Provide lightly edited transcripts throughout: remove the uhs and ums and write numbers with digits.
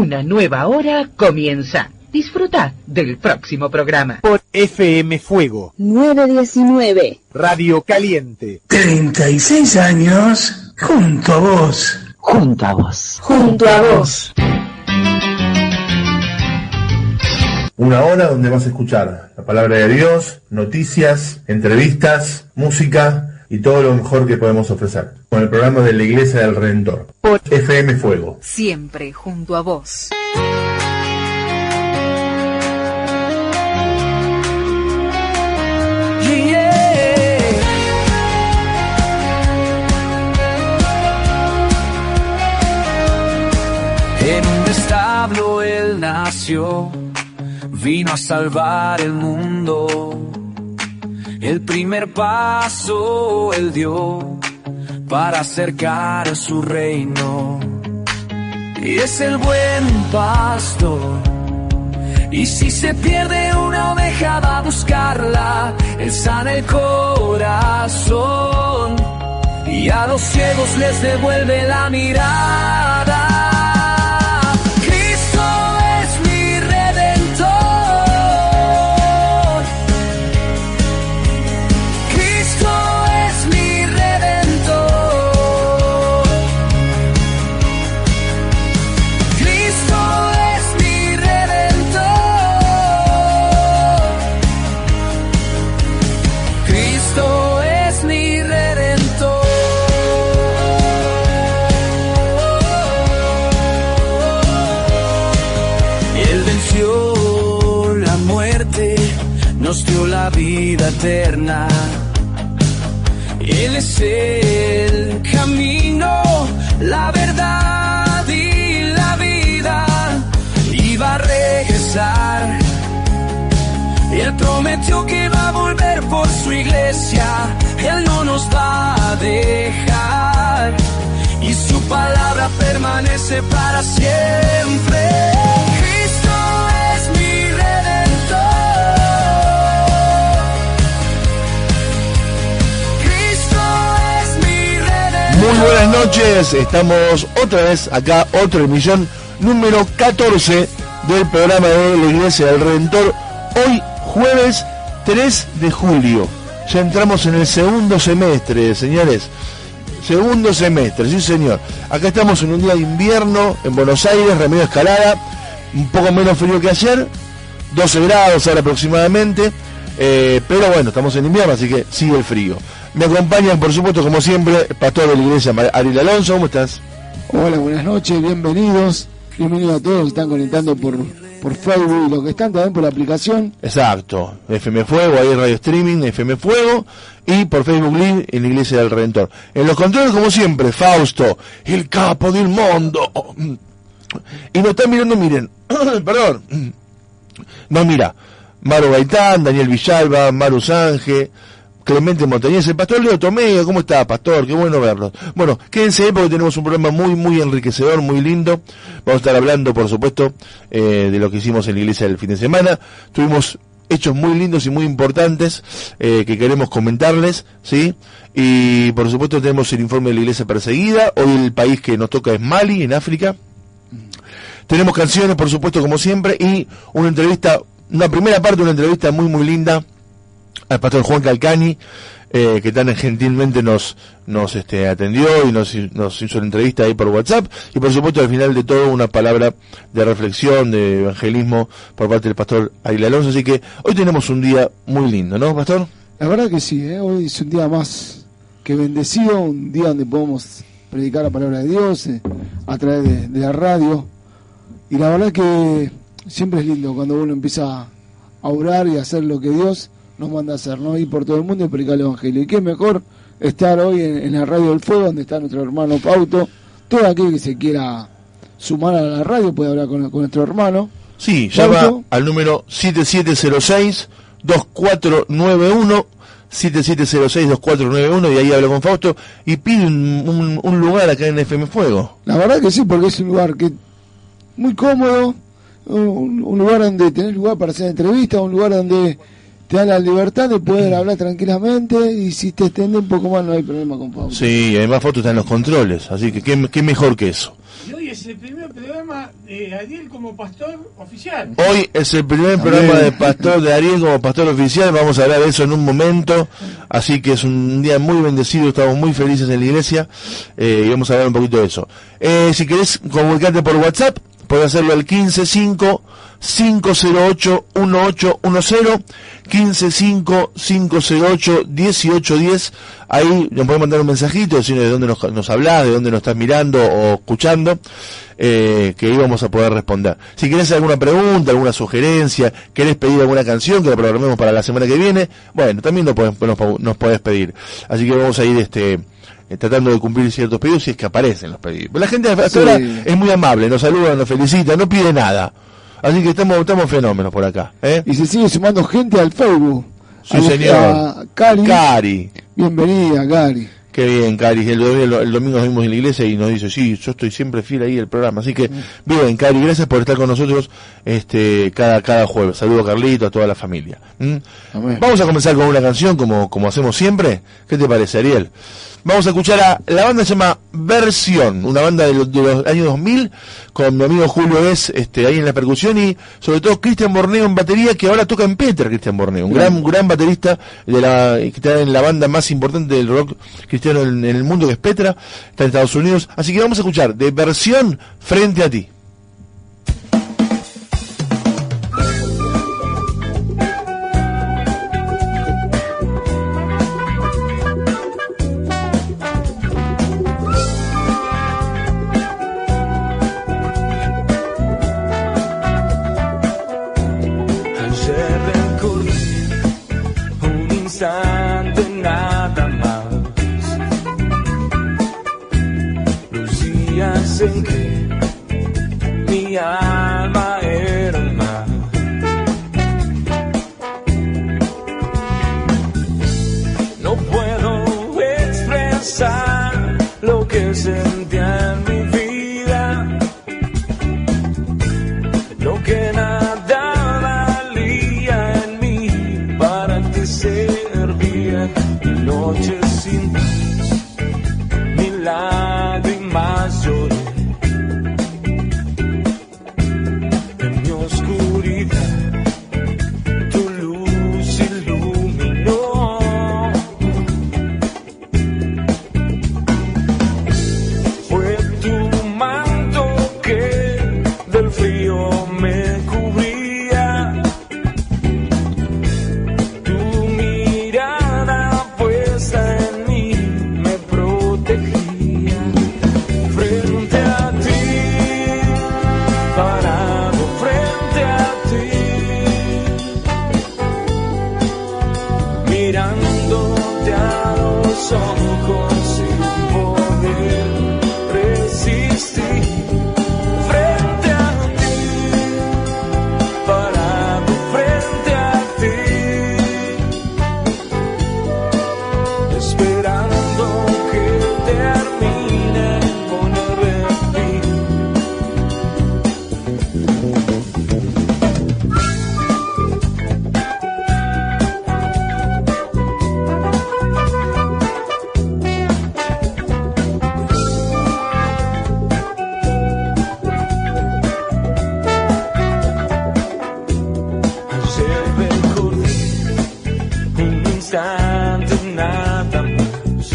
Una nueva hora comienza. Disfruta del próximo programa. Por FM Fuego 919. Radio Caliente. 36 años junto a vos. Junto a vos. Junto a vos. Una hora donde vas a escuchar la palabra de Dios, noticias, entrevistas, música y todo lo mejor que podemos ofrecer. Con el programa de la Iglesia del Redentor. Por FM Fuego. Siempre junto a vos. En un establo él nació, vino a salvar el mundo. El primer paso él dio para acercar a su reino. Y es el buen pastor. Y si se pierde una oveja va a buscarla. Él sana el corazón y a los ciegos les devuelve la mirada. Nos dio la vida eterna. Él es el camino, la verdad y la vida. Y va a regresar. Él prometió que va a volver por su iglesia. Él no nos va a dejar. Y su palabra permanece para siempre. Cristo es mi redentor. Muy buenas noches, estamos otra vez acá, otra emisión número 14 del programa de la Iglesia del Redentor. Hoy jueves 3 de julio, ya entramos en el segundo semestre, señores. Segundo semestre, sí señor. Acá estamos en un día de invierno en Buenos Aires, Remedio Escalada, un poco menos frío que ayer, 12 grados ahora aproximadamente, pero bueno, estamos en invierno, así que sigue el frío. Me acompañan, por supuesto, como siempre, el pastor de la iglesia, Ariel Alonso. ¿Cómo estás? Hola, buenas noches, bienvenidos. Bienvenidos a todos los que están conectando por Facebook y los que están también por la aplicación. Exacto, FM Fuego, ahí radio streaming, FM Fuego, y por Facebook Live en la Iglesia del Redentor. En los controles, como siempre, Fausto, el capo del mundo. Y nos están mirando, miren, perdón, no mira, Maru Gaitán, Daniel Villalba, Maru Sange, Clemente Montañez, el pastor Leo Tomeo. ¿Cómo está, pastor? Qué bueno verlos. Bueno, quédense ahí porque tenemos un programa muy enriquecedor, muy lindo. Vamos a estar hablando, por supuesto, de lo que hicimos en la iglesia el fin de semana. Tuvimos hechos muy lindos y muy importantes que queremos comentarles, ¿sí? Y, por supuesto, tenemos el informe de la iglesia perseguida. Hoy el país que nos toca es Mali, en África. Tenemos canciones, por supuesto, como siempre, y una entrevista, una primera parte de una entrevista muy linda al pastor Juan Calcani, que tan gentilmente nos atendió y nos hizo la entrevista ahí por WhatsApp, y por supuesto al final de todo una palabra de reflexión, de evangelismo por parte del pastor Ariel Alonso. Así que hoy tenemos un día muy lindo, ¿no, pastor? La verdad que sí, hoy es un día más que bendecido, un día donde podemos predicar la palabra de Dios a través de la radio, y la verdad que siempre es lindo cuando uno empieza a orar y a hacer lo que Dios nos manda a hacer, ¿no? Ir por todo el mundo y predicar el evangelio. Y qué mejor estar hoy en la Radio del Fuego, donde está nuestro hermano Pauto. Todo aquel que se quiera sumar a la radio puede hablar con nuestro hermano. Sí, llama al número 7706-2491, 7706-2491, y ahí habla con Fausto y pide un lugar acá en FM Fuego. La verdad que sí, porque es un lugar que muy cómodo, un lugar donde tenés lugar para hacer entrevistas, un lugar donde te da la libertad de poder hablar tranquilamente, y si te extiende un poco más no hay problema con Fausto. Sí, además Fausto está en los controles, así que qué mejor que eso. Y hoy es el primer programa de Ariel como pastor oficial. Hoy es el primer programa de pastor de Ariel como pastor oficial. Vamos a hablar de eso en un momento. Así que es un día muy bendecido. Estamos muy felices en la iglesia. Y vamos a hablar un poquito de eso. Si querés comunicarte por WhatsApp, podés hacerlo al 155081810, 15505081810. Ahí nos podés mandar un mensajito, decirnos de dónde nos hablás, de dónde nos estás mirando o escuchando, que ahí vamos a poder responder. Si querés alguna pregunta, alguna sugerencia, querés pedir alguna canción que la programemos para la semana que viene, bueno, también nos podés pedir. Así que vamos a ir tratando de cumplir ciertos pedidos si es que aparecen los pedidos. La gente hasta ahora es muy amable, nos saluda, nos felicita, no pide nada. Así que estamos fenómenos por acá. Y se sigue sumando gente al Facebook. Sí, señor. Cari. Bienvenida, Cari. Qué bien, Cari. El domingo nos vimos en la iglesia y nos dice, sí, yo estoy siempre fiel ahí al programa. Así que, bien, Cari, gracias por estar con nosotros cada jueves. Saludo a Carlito, a toda la familia. Vamos a comenzar con una canción como hacemos siempre. ¿Qué te parece, Ariel? Vamos a escuchar a la banda, se llama Versión, una banda de los años 2000, con mi amigo Julio ahí en la percusión, y sobre todo Cristian Borneo en batería, que ahora toca en Petra. Cristian Borneo, un gran baterista que está en la banda más importante del rock cristiano en el mundo, que es Petra, está en Estados Unidos. Así que vamos a escuchar de Versión, Frente a ti. Nada más, los días en que mi alma era un mar, no puedo expresar lo que sentía en mi vida, lo que nada valía en mí para que noches sin paz, ni lágrimas lloré, en mi oscuridad tu luz iluminó, fue tu manto que del frío me cubría, tu mirada en mí me protegía, frente a ti, parado frente a ti, mirándote a los ojos sin poder resistir, frente a ti, parado frente a ti, esperando que termine con el fin. Ayer recordé un instante, nada más,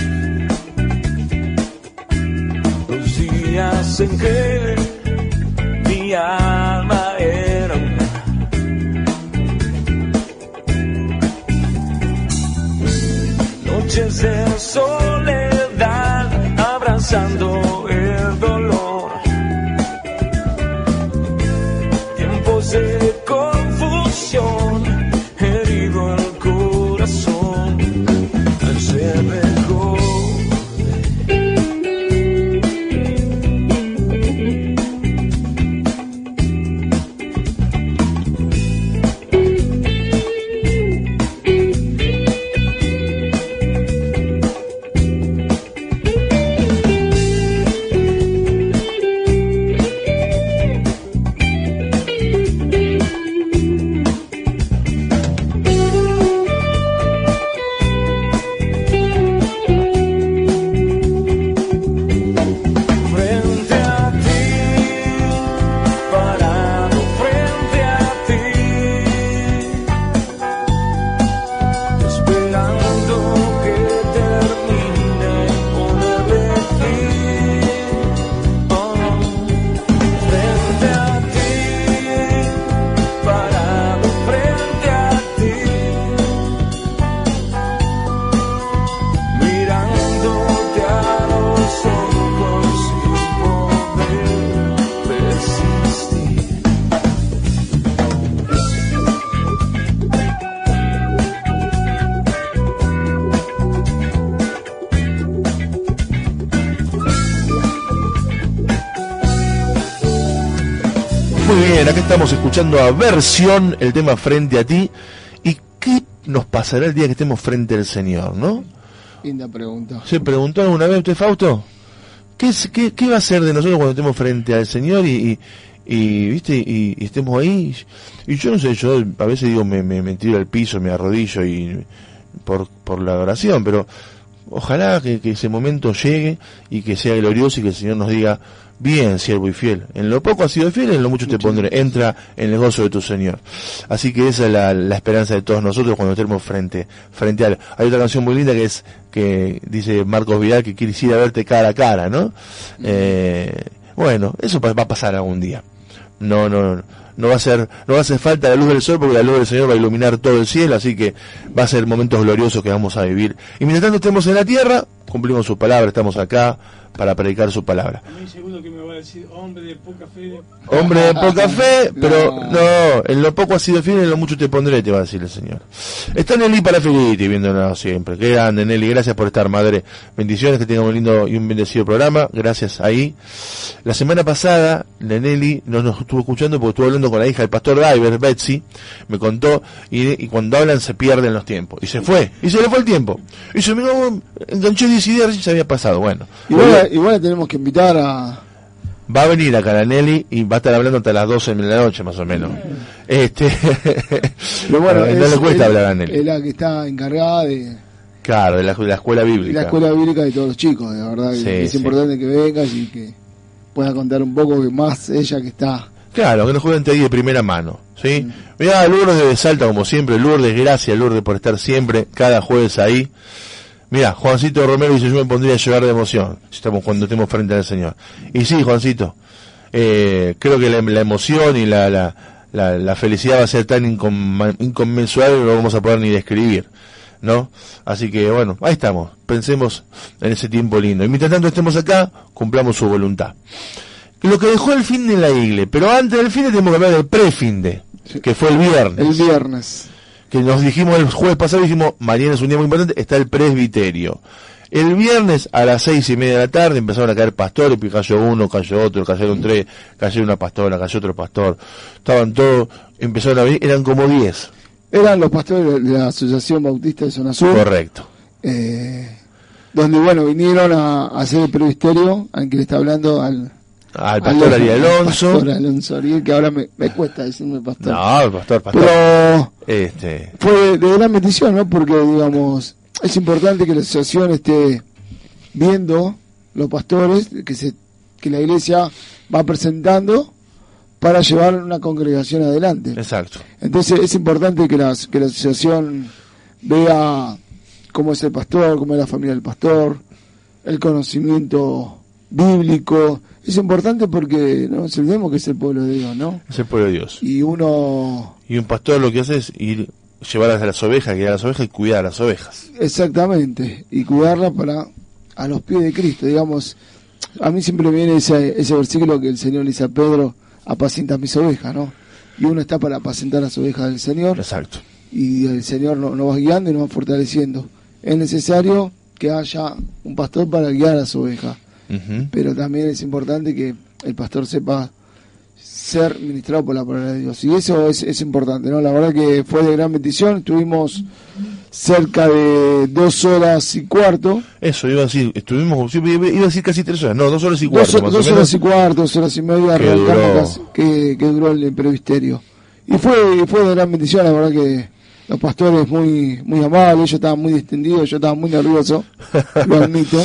los días en que mi alma era un mar, noches de soledad abrazando el dolor, tiempos de confusión, herido el corazón, al ser mejor. Muy bien, acá estamos escuchando a Versión, el tema Frente a ti. ¿Y qué nos pasará el día que estemos frente al Señor, no? Linda pregunta. ¿Se preguntó alguna vez usted, Fausto? ¿Qué va a ser de nosotros cuando estemos frente al Señor y viste y estemos ahí? Y yo no sé, yo a veces digo me tiro al piso, me arrodillo y por la oración, pero ojalá que ese momento llegue y que sea glorioso y que el Señor nos diga: bien, siervo y fiel, en lo poco has sido fiel, en lo mucho te pondré, entra en el gozo de tu Señor. Así que esa es la esperanza de todos nosotros cuando estemos frente a él. Hay otra canción muy linda que dice Marcos Vidal, que quisiera verte cara a cara, ¿no? Bueno, eso va a pasar algún día. No va a hacer falta la luz del sol, porque la luz del Señor va a iluminar todo el cielo, así que va a ser momentos gloriosos que vamos a vivir. Y mientras tanto estemos en la tierra, cumplimos su palabra, estamos acá para predicar su palabra. A mí seguro que me va a decir hombre de poca fe. Hombre de poca fe, pero no, en lo poco has sido fiel, en lo mucho te pondré, te va a decir el Señor. Está Nelly Parafeliti viéndonos siempre. Qué grande, Nelly, gracias por estar, madre. Bendiciones, que tenga un lindo y un bendecido programa, gracias ahí. La semana pasada, la Nelly nos estuvo escuchando porque estuvo hablando con la hija del pastor Diver, Betsy, me contó, y cuando hablan se pierden los tiempos. Y se le fue el tiempo. Y se miró, enganché 10 ideas y se había pasado, bueno. Igual tenemos que invitar a... Va a venir acá la Nelly y va a estar hablando hasta las 12 de la noche, más o menos. Pero bueno, no le cuesta hablar a Nelly. Es la que está encargada de... Claro, de la escuela bíblica. La escuela bíblica de todos los chicos, de verdad. Sí, es importante que vengas y que pueda contar un poco, que más ella que está... Claro, que nos cuente ahí de primera mano, ¿sí? Mirá, Lourdes de Salta, como siempre. Lourdes, gracias Lourdes por estar siempre, cada jueves ahí. Mirá, Juancito Romero dice: yo me pondría a llorar de emoción cuando estemos frente al Señor. Y sí, Juancito, creo que la emoción y la felicidad va a ser tan inconmensurable que no lo vamos a poder ni describir, ¿no? Así que bueno, ahí estamos, pensemos en ese tiempo lindo. Y mientras tanto estemos acá, cumplamos su voluntad. Lo que dejó el fin de la iglesia, pero antes del fin de tenemos que hablar del pre-finde, que fue el viernes. El viernes. Que nos dijimos el jueves pasado, dijimos, mañana es un día muy importante, está el presbiterio. El viernes a las 6:30 de la tarde empezaron a caer pastores, pues cayó uno, cayó otro, cayeron 3, cayó una pastora, cayó otro pastor. Estaban todos, empezaron a venir, eran como 10. Eran los pastores de la Asociación Bautista de Zona Sur. Correcto. Donde, bueno, vinieron a hacer el presbiterio, al que le está hablando al pastor Ariel Alonso. Pastor Alonso Ariel, que ahora me cuesta decirme pastor. No, el pastor. Pero fue de gran bendición, ¿no? Porque, digamos, es importante que la asociación esté viendo los pastores que la iglesia va presentando para llevar una congregación adelante. Exacto. Entonces es importante que la asociación vea cómo es el pastor, cómo es la familia del pastor, el conocimiento bíblico. Es importante porque no nos olvidemos que es el pueblo de Dios, ¿no? Es el pueblo de Dios. Y un pastor lo que hace es ir, llevarlas a las ovejas, guiar a las ovejas y cuidar a las ovejas. Exactamente, y cuidarlas a los pies de Cristo, digamos. A mí siempre viene ese versículo que el Señor le dice a Pedro: apacienta mis ovejas, ¿no? Y uno está para apacentar las ovejas del Señor. Exacto. Y el Señor nos va guiando y nos va fortaleciendo. Es necesario que haya un pastor para guiar a las ovejas. Uh-huh. Pero también es importante que el pastor sepa ser ministrado por la palabra de Dios. Y eso es importante, ¿no? La verdad que fue de gran bendición. Estuvimos cerca de 2 horas y cuarto. Eso, iba a decir, iba a decir casi 3 horas. No, 2 horas y cuarto. 2 horas y cuarto, 2 horas y media. Que duró el presbiterio. Y fue de gran bendición, la verdad que los pastores muy amables, ellos estaban muy distendidos, yo estaba muy nervioso, lo admito.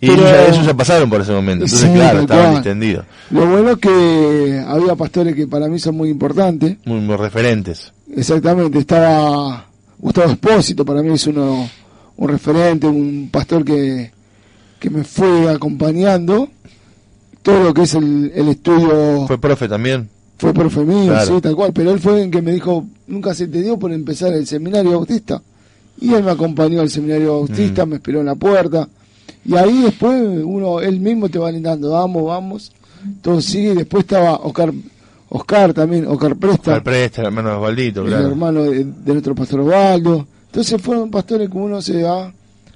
Y ellos ya pasaron por ese momento, entonces sí, claro, estaban distendidos. Lo bueno es que había pastores que para mí son muy importantes. Muy referentes. Exactamente, estaba Gustavo Espósito, para mí es un referente, un pastor que me fue acompañando. Todo lo que es el estudio... ¿Fue profe también? Fue profe mío, claro. Sí, tal cual, pero él fue el que me dijo: nunca se te dio por empezar el seminario bautista. Y él me acompañó al seminario bautista, me esperó en la puerta. Y ahí después él mismo te va alentando: vamos, todo sigue. Y después estaba Oscar también, Oscar Presta, el hermano de Osvaldito, claro. El hermano de nuestro pastor Osvaldo. Entonces fueron pastores que uno se va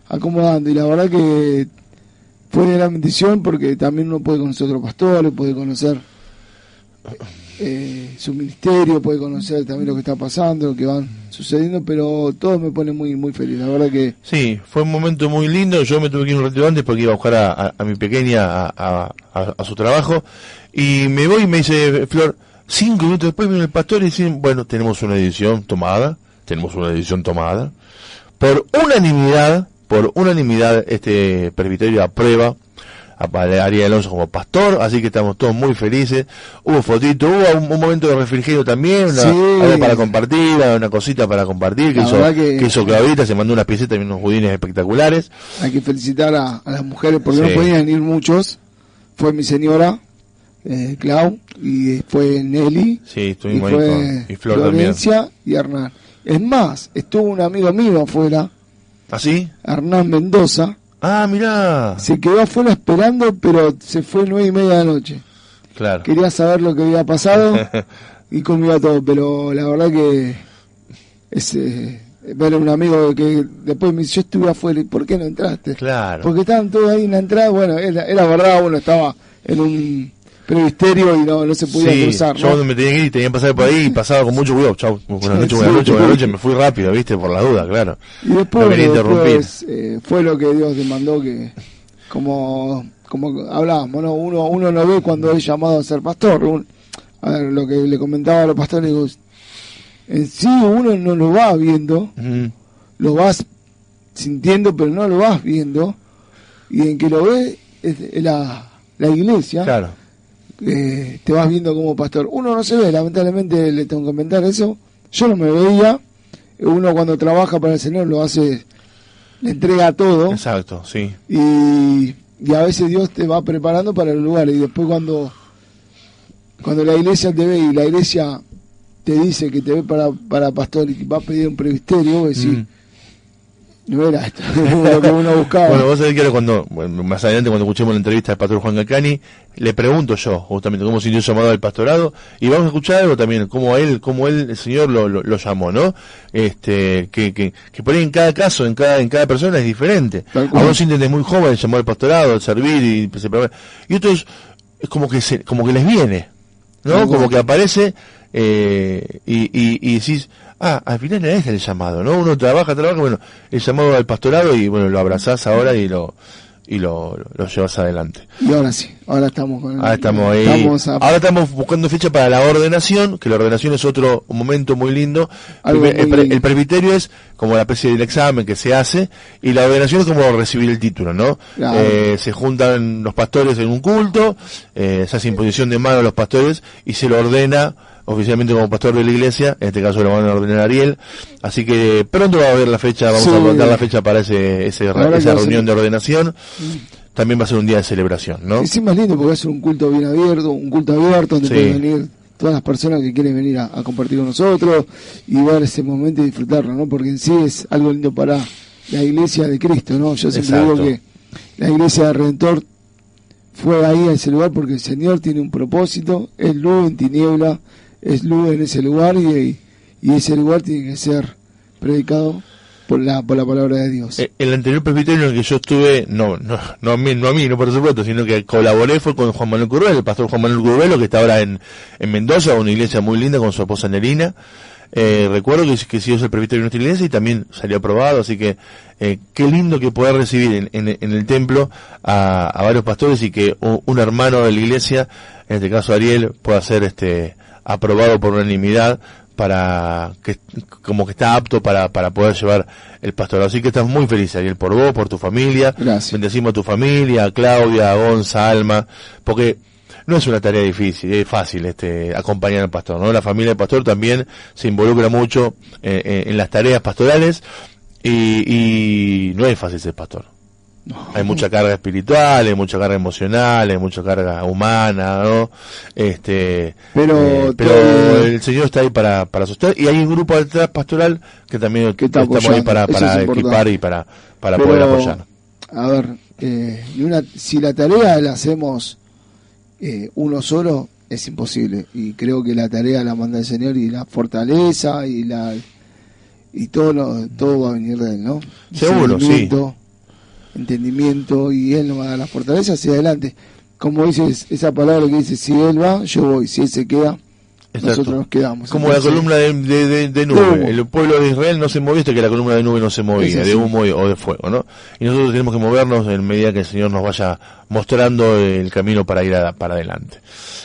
acomodando. Y la verdad que fue de gran bendición, porque también uno puede conocer otros pastores, puede conocer su ministerio, puede conocer también lo que está pasando, lo que van sucediendo, pero todo me pone muy muy feliz, la verdad que... Sí, fue un momento muy lindo. Yo me tuve que ir un ratito antes porque iba a buscar a mi pequeña a su trabajo, y me voy y me dice Flor, 5 minutos después viene el pastor y dicen, bueno, tenemos una decisión tomada, por unanimidad este presbiterio aprueba a Ariel Alonso como pastor, así que estamos todos muy felices. Hubo fotito, hubo un momento de refrigerio también, algo para compartir, una cosita para compartir que hizo Claudita, se mandó unas piecetas y unos budines espectaculares. Hay que felicitar a las mujeres porque no podían ir muchos. Fue mi señora Clau, y fue Nelly, sí, estuvimos y ahí fue y Flor Florencia también. Y Hernán. Es más, estuvo un amigo mío afuera, ¿ah, sí? Hernán Mendoza. Ah, mirá. Se quedó afuera esperando, pero se fue 9:30 de la noche. Claro. Quería saber lo que había pasado y conmigo a todo, pero la verdad que es ver a un amigo que después me dice, yo estuve afuera, ¿y por qué no entraste? Claro. Porque estaban todos ahí en la entrada, bueno, era verdad, uno estaba en un presbiterio y no se podía cruzar, ¿no? Yo cuando me tenía que ir, tenía que pasar por ahí y pasaba con mucho cuidado. Chau, buenas noches, me fui rápido, viste, por la duda, claro. Y después, no quería interrumpir. Fue lo que Dios demandó, que como hablábamos, ¿no? Uno no ve cuando es llamado a ser pastor. A ver, lo que le comentaba a los pastores, digo, en sí uno no lo va viendo, lo vas sintiendo, pero no lo vas viendo, y en que lo ve es la iglesia. Claro. Te vas viendo como pastor. Uno no se ve, lamentablemente le tengo que comentar eso. Yo no me veía. Uno cuando trabaja para el Señor lo hace, le entrega todo. Exacto, sí. Y a veces Dios te va preparando para el lugar, y después cuando la iglesia te ve y la iglesia te dice que te ve para pastor y va a pedir un presbiterio, vos decís, no era esto lo que uno buscaba. Bueno, vos sabés que ahora más adelante cuando escuchemos la entrevista del pastor Juan Galcani, le pregunto yo justamente cómo sintió el llamado al pastorado, y vamos a escuchar algo también, cómo él el Señor lo llamó, ¿no? Que por ahí en cada caso, en cada persona es diferente. A vos sienten desde muy joven el llamado al pastorado, al servir y otros es como que les viene, ¿no? Como que aparece y decís, al final era este el llamado, ¿no? Uno trabaja, bueno, el llamado al pastorado, y bueno, lo abrazás ahora y lo llevas adelante. Y ahora sí, ahora estamos ahí. Ahora estamos buscando fecha para la ordenación, que la ordenación es un momento muy lindo. El presbiterio es como la especie del examen que se hace, y la ordenación es como recibir el título, ¿no? Claro. Se juntan los pastores en un culto, se hace imposición de mano a los pastores y se lo ordena oficialmente como pastor de la iglesia. En este caso lo van a ordenar a Ariel, así que pronto va a haber la fecha, vamos a dar la fecha para esa reunión de ordenación. También va a ser un día de celebración, ¿no? Sí, más lindo porque va a ser un culto bien abierto, donde pueden venir todas las personas que quieren venir a compartir con nosotros y ver ese momento y disfrutarlo, ¿no? Porque en sí es algo lindo para la iglesia de Cristo, ¿no? Yo siempre digo que la iglesia del Redentor fue ahí a ese lugar porque el Señor tiene un propósito, es luz en tiniebla, es luz en ese lugar, y ese lugar tiene que ser predicado por la palabra de Dios. El anterior presbiterio en el que yo estuve, no a mí, por supuesto, sino que colaboré, fue con Juan Manuel Curvelo, el pastor Juan Manuel Curvelo, que está ahora en Mendoza, una iglesia muy linda con su esposa Nerina. Recuerdo que sí es el presbiterio de nuestra iglesia y también salió aprobado, así que qué lindo que poder recibir en el templo a varios pastores, y que un hermano de la iglesia, en este caso Ariel, pueda ser aprobado por unanimidad, para que como que está apto para poder llevar el pastorado. Así que estamos muy felices, Ariel, por vos, por tu familia. Gracias. Bendecimos a tu familia, a Claudia, a Gonza, Alma, porque no es una tarea difícil, es fácil acompañar al pastor, ¿no? La familia del pastor también se involucra mucho en las tareas pastorales, y no es fácil ser pastor. No. Hay mucha carga espiritual, hay mucha carga emocional, hay mucha carga humana, ¿no? Pero el Señor está ahí para sostener, y hay un grupo detrás pastoral que también estamos ahí para equipar y para poder apoyar. A ver, si la tarea la hacemos uno solo, es imposible, y creo que la tarea la manda el Señor, y la fortaleza y todo va a venir de Él, ¿no? Seguro, sí. Entendimiento, y Él nos va a dar la fortaleza hacia adelante. Como dices, esa palabra que dice, si Él va, yo voy; si Él se queda, nosotros nos quedamos. Como entonces, la columna de nube. El pueblo de Israel no se movía hasta que la columna de nube no se movía, de humo o de fuego, ¿no? Y nosotros tenemos que movernos en medida que el Señor nos vaya mostrando el camino para ir para adelante.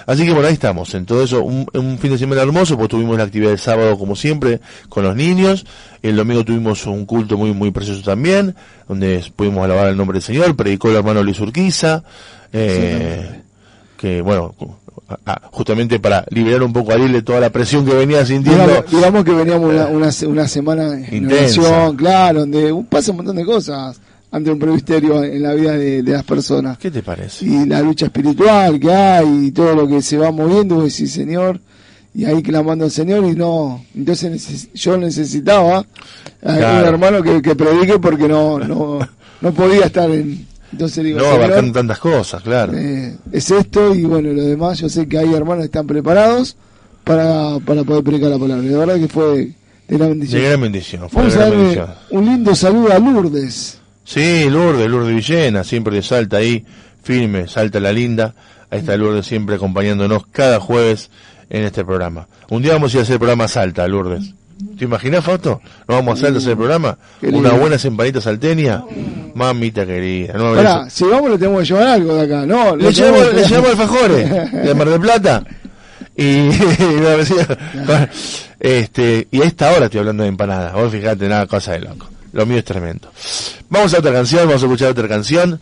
Así que bueno, ahí estamos. En todo eso, un fin de semana hermoso, pues tuvimos la actividad del sábado como siempre con los niños. El domingo tuvimos un culto muy muy precioso también, donde pudimos alabar el nombre del Señor. Predicó el hermano Luis Urquiza, que bueno, justamente para liberar un poco a Ariel de toda la presión que venía sintiendo. Digamos que veníamos una semana intensa, claro, donde pasa un montón de cosas ante un presbiterio en la vida de las personas. ¿Qué te parece? Y la lucha espiritual que hay y todo lo que se va moviendo, y decir, Señor, y ahí clamando al Señor, y no, entonces yo necesitaba un hermano que predique porque no podía estar en. Entonces digo, no, abarcando tantas cosas, claro. Es esto, y bueno, lo demás, yo sé que hay hermanos que están preparados para poder predicar la palabra. De verdad que fue de gran bendición. De gran bendición. Vamos a darle un lindo saludo a Lourdes. Sí, Lourdes Villena, siempre de Salta ahí, firme, Salta la linda. Ahí está Lourdes siempre acompañándonos cada jueves en este programa. Un día vamos a ir a hacer el programa Salta, Lourdes. ¿Te imaginas, Fausto? ¿No vamos a Salta a hacer el programa? Una buena empanita salteña. Mamita querida. No, ahora, si vamos le tenemos que llevar algo de acá, ¿no? Le llevamos alfajores de Mar del Plata. Y y a esta hora estoy hablando de empanadas. Vos fijate, nada, cosa de loco. Lo mío es tremendo. Vamos a otra canción, vamos a escuchar otra canción.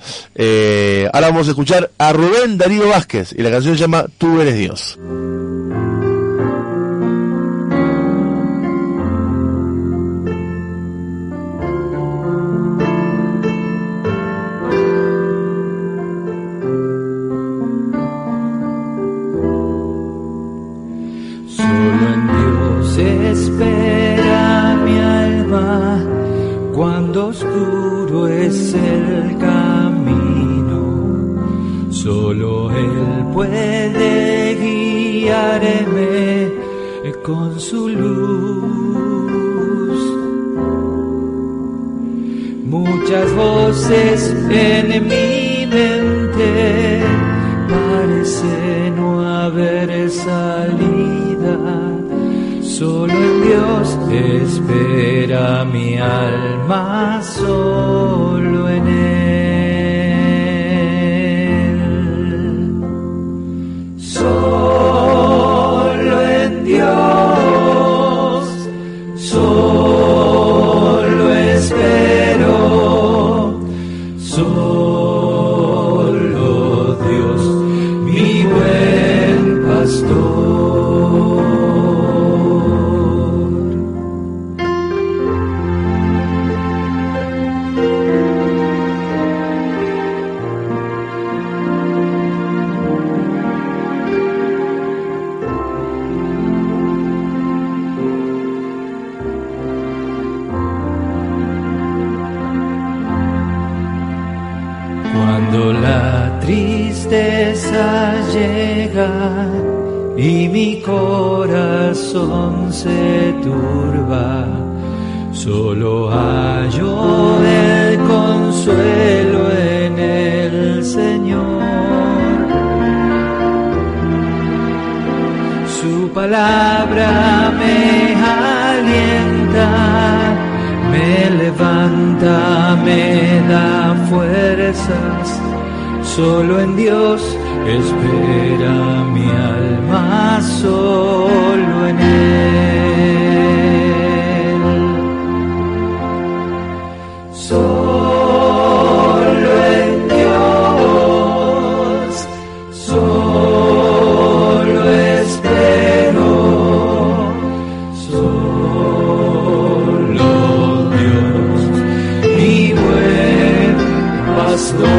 Ahora vamos a escuchar a Rubén Darío Vázquez. Y la canción se llama Tú eres Dios. Espera mi alma cuando oscuro es el camino, solo Él puede guiarme con su luz. Muchas voces en mi mente, parece no haber salida. Solo en Dios espera mi alma, solo en Él. Solo en Dios, solo espero, solo Dios, mi buen pastor. Cuando la tristeza llega y mi corazón se turba, solo hallo el consuelo en el Señor. Su palabra me alienta, me levanta, me da fuerzas. Solo en Dios espera mi alma, solo en Él. Solo en Dios, solo espero, solo Dios, mi buen pastor.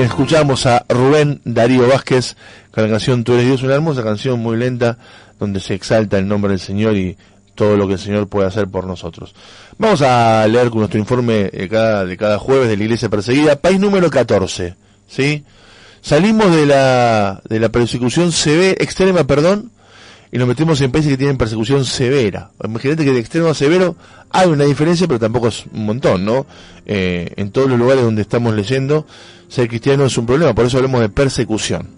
Escuchamos a Rubén Darío Vázquez con la canción Tú eres Dios, una hermosa canción muy lenta donde se exalta el nombre del Señor y todo lo que el Señor puede hacer por nosotros. Vamos a leer con nuestro informe de cada jueves de la Iglesia Perseguida, país número 14, ¿sí? Salimos de la persecución extrema, y nos metemos en países que tienen persecución severa. Imagínate que de extremo a severo hay una diferencia, pero tampoco es un montón, ¿no? En todos los lugares donde estamos leyendo, ser cristiano es un problema, por eso hablamos de persecución.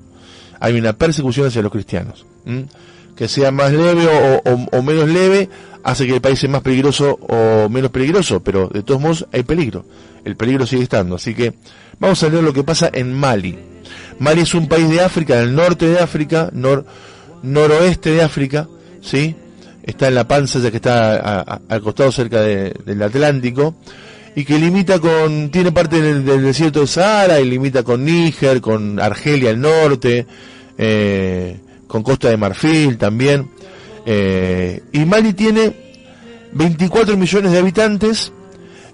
Hay una persecución hacia los cristianos. Que sea más leve o menos leve, hace que el país sea más peligroso o menos peligroso, pero de todos modos hay peligro. El peligro sigue estando, así que vamos a ver lo que pasa en Mali. Mali es un país de África, del norte de África, noroeste de África, ¿sí? Está en la panza, ya que está al costado cerca del Atlántico, y que limita tiene parte del desierto de Sahara, y limita con Níger, con Argelia al norte, con Costa de Marfil también, y Mali tiene 24 millones de habitantes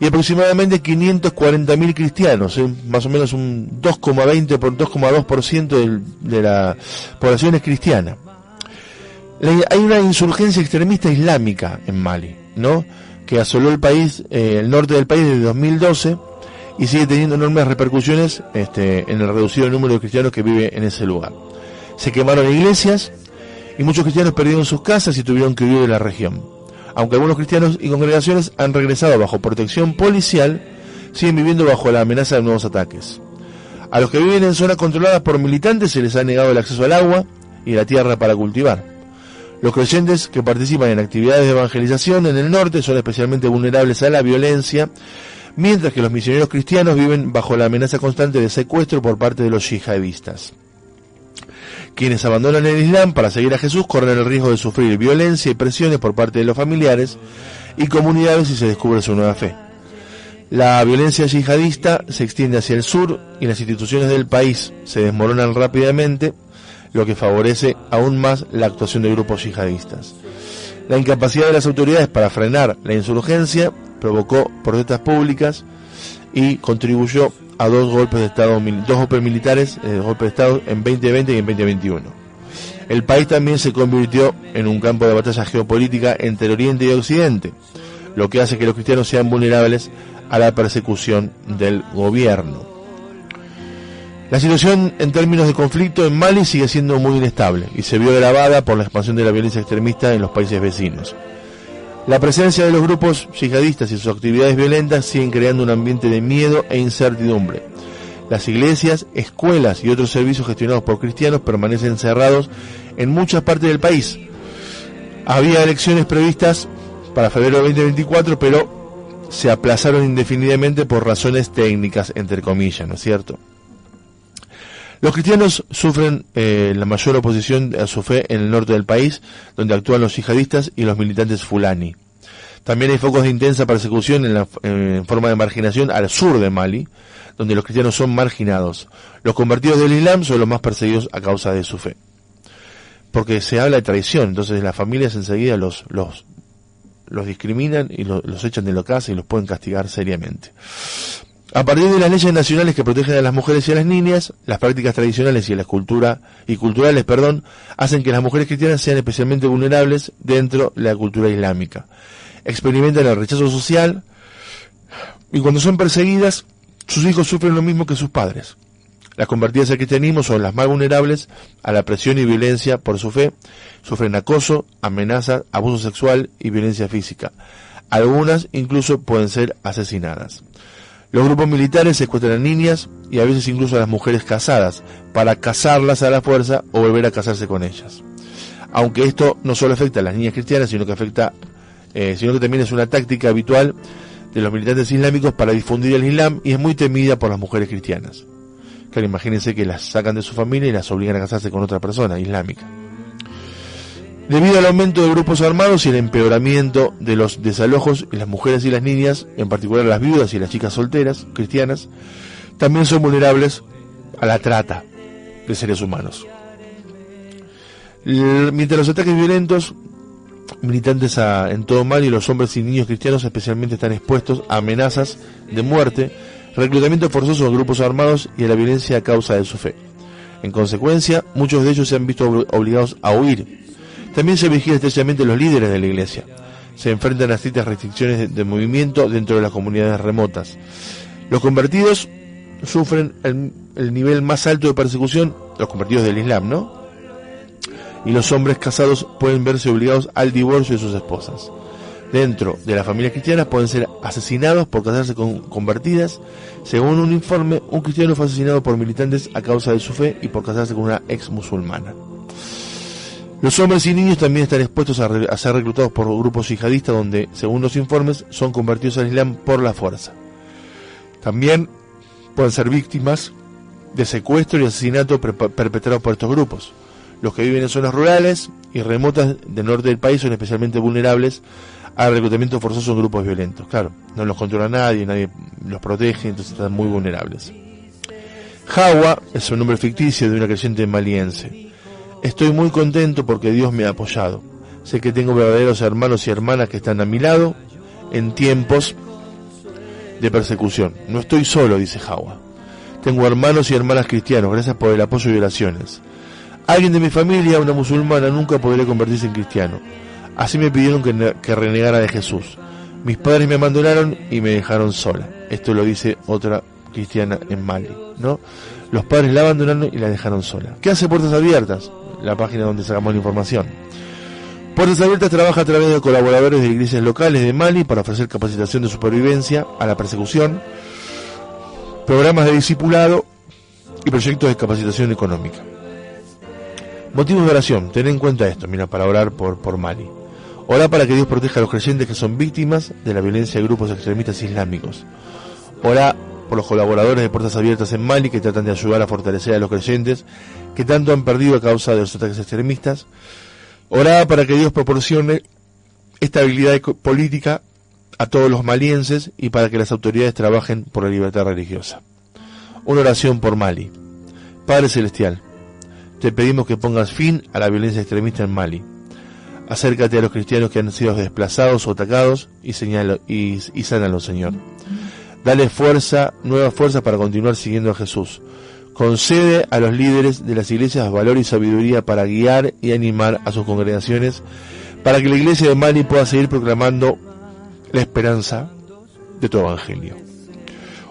y aproximadamente 540.000 cristianos, más o menos un 2,2% de la población es cristiana. Hay una insurgencia extremista islámica en Mali, ¿no? Que asoló el país, el norte del país desde 2012 y sigue teniendo enormes repercusiones en el reducido número de cristianos que vive en ese lugar. Se quemaron iglesias y muchos cristianos perdieron sus casas y tuvieron que huir de la región. Aunque algunos cristianos y congregaciones han regresado bajo protección policial, siguen viviendo bajo la amenaza de nuevos ataques. A los que viven en zonas controladas por militantes se les ha negado el acceso al agua y la tierra para cultivar. Los creyentes que participan en actividades de evangelización en el norte son especialmente vulnerables a la violencia, mientras que los misioneros cristianos viven bajo la amenaza constante de secuestro por parte de los yihadistas. Quienes abandonan el Islam para seguir a Jesús corren el riesgo de sufrir violencia y presiones por parte de los familiares y comunidades si se descubre su nueva fe. La violencia yihadista se extiende hacia el sur y las instituciones del país se desmoronan rápidamente, lo que favorece aún más la actuación de grupos yihadistas. La incapacidad de las autoridades para frenar la insurgencia provocó protestas públicas y contribuyó a dos golpes militares, golpes de Estado en 2020 y en 2021. El país también se convirtió en un campo de batalla geopolítica entre Oriente y Occidente, lo que hace que los cristianos sean vulnerables a la persecución del gobierno. La situación en términos de conflicto en Mali sigue siendo muy inestable y se vio agravada por la expansión de la violencia extremista en los países vecinos. La presencia de los grupos yihadistas y sus actividades violentas siguen creando un ambiente de miedo e incertidumbre. Las iglesias, escuelas y otros servicios gestionados por cristianos permanecen cerrados en muchas partes del país. Había elecciones previstas para febrero de 2024, pero se aplazaron indefinidamente por razones técnicas, entre comillas, ¿no es cierto? Los cristianos sufren la mayor oposición a su fe en el norte del país, donde actúan los yihadistas y los militantes fulani. También hay focos de intensa persecución en forma de marginación al sur de Mali, donde los cristianos son marginados. Los convertidos del Islam son los más perseguidos a causa de su fe. Porque se habla de traición, entonces las familias enseguida los discriminan y los echan de la casa y los pueden castigar seriamente. A partir de las leyes nacionales que protegen a las mujeres y a las niñas, las prácticas tradicionales y culturales, hacen que las mujeres cristianas sean especialmente vulnerables dentro de la cultura islámica. Experimentan el rechazo social y cuando son perseguidas, sus hijos sufren lo mismo que sus padres. Las convertidas al cristianismo son las más vulnerables a la presión y violencia por su fe, sufren acoso, amenazas, abuso sexual y violencia física. Algunas incluso pueden ser asesinadas. Los grupos militares secuestran a niñas y a veces incluso a las mujeres casadas para casarlas a la fuerza o volver a casarse con ellas. Aunque esto no solo afecta a las niñas cristianas, sino que también es una táctica habitual de los militantes islámicos para difundir el Islam y es muy temida por las mujeres cristianas. Claro, imagínense que las sacan de su familia y las obligan a casarse con otra persona islámica. Debido al aumento de grupos armados y el empeoramiento de los desalojos, las mujeres y las niñas, en particular las viudas y las chicas solteras cristianas, también son vulnerables a la trata de seres humanos. Mientras los ataques violentos militantes en todo Mali, los hombres y niños cristianos especialmente están expuestos a amenazas de muerte, reclutamiento forzoso de grupos armados y a la violencia a causa de su fe. En consecuencia, muchos de ellos se han visto obligados a huir. También se vigila estrechamente los líderes de la iglesia. Se enfrentan a estrictas restricciones de movimiento dentro de las comunidades remotas. Los convertidos sufren el nivel más alto de persecución, los convertidos del Islam, ¿no? y los hombres casados pueden verse obligados al divorcio de sus esposas. Dentro de las familias cristianas pueden ser asesinados por casarse con convertidas. Según un informe, un cristiano fue asesinado por militantes a causa de su fe y por casarse con una ex musulmana. Los hombres y niños también están expuestos a ser reclutados por grupos yihadistas donde, según los informes, son convertidos al Islam por la fuerza. También pueden ser víctimas de secuestro y asesinato perpetrados por estos grupos. Los que viven en zonas rurales y remotas del norte del país son especialmente vulnerables al reclutamiento forzoso en grupos violentos. Claro, no los controla nadie los protege, entonces están muy vulnerables. Hawa es un nombre ficticio de una creyente maliense. Estoy muy contento porque Dios me ha apoyado. Sé que tengo verdaderos hermanos y hermanas que están a mi lado en tiempos de persecución. No estoy solo, dice Hawa. Tengo hermanos y hermanas cristianos, gracias por el apoyo y oraciones. Alguien de mi familia, una musulmana, nunca podría convertirse en cristiano. Así me pidieron que renegara de Jesús. Mis padres me abandonaron y me dejaron sola. Esto lo dice otra cristiana en Mali, ¿no? Los padres la abandonaron y la dejaron sola. ¿Qué hace Puertas Abiertas? La página donde sacamos la información. Puertas Abiertas trabaja a través de colaboradores de iglesias locales de Mali para ofrecer capacitación de supervivencia a la persecución, programas de discipulado y proyectos de capacitación económica. Motivos de oración, ten en cuenta esto, mira, para orar por Mali. Orá para que Dios proteja a los creyentes que son víctimas de la violencia de grupos extremistas islámicos. Orá por los colaboradores de Puertas Abiertas en Mali que tratan de ayudar a fortalecer a los creyentes que tanto han perdido a causa de los ataques extremistas. Orá para que Dios proporcione estabilidad política a todos los malienses y para que las autoridades trabajen por la libertad religiosa. Una oración por Mali. Padre Celestial, te pedimos que pongas fin a la violencia extremista en Mali. Acércate a los cristianos que han sido desplazados o atacados y sánalos, Señor. Dale fuerza, nueva fuerza para continuar siguiendo a Jesús. Concede a los líderes de las iglesias valor y sabiduría para guiar y animar a sus congregaciones, para que la iglesia de Mali pueda seguir proclamando la esperanza de tu evangelio.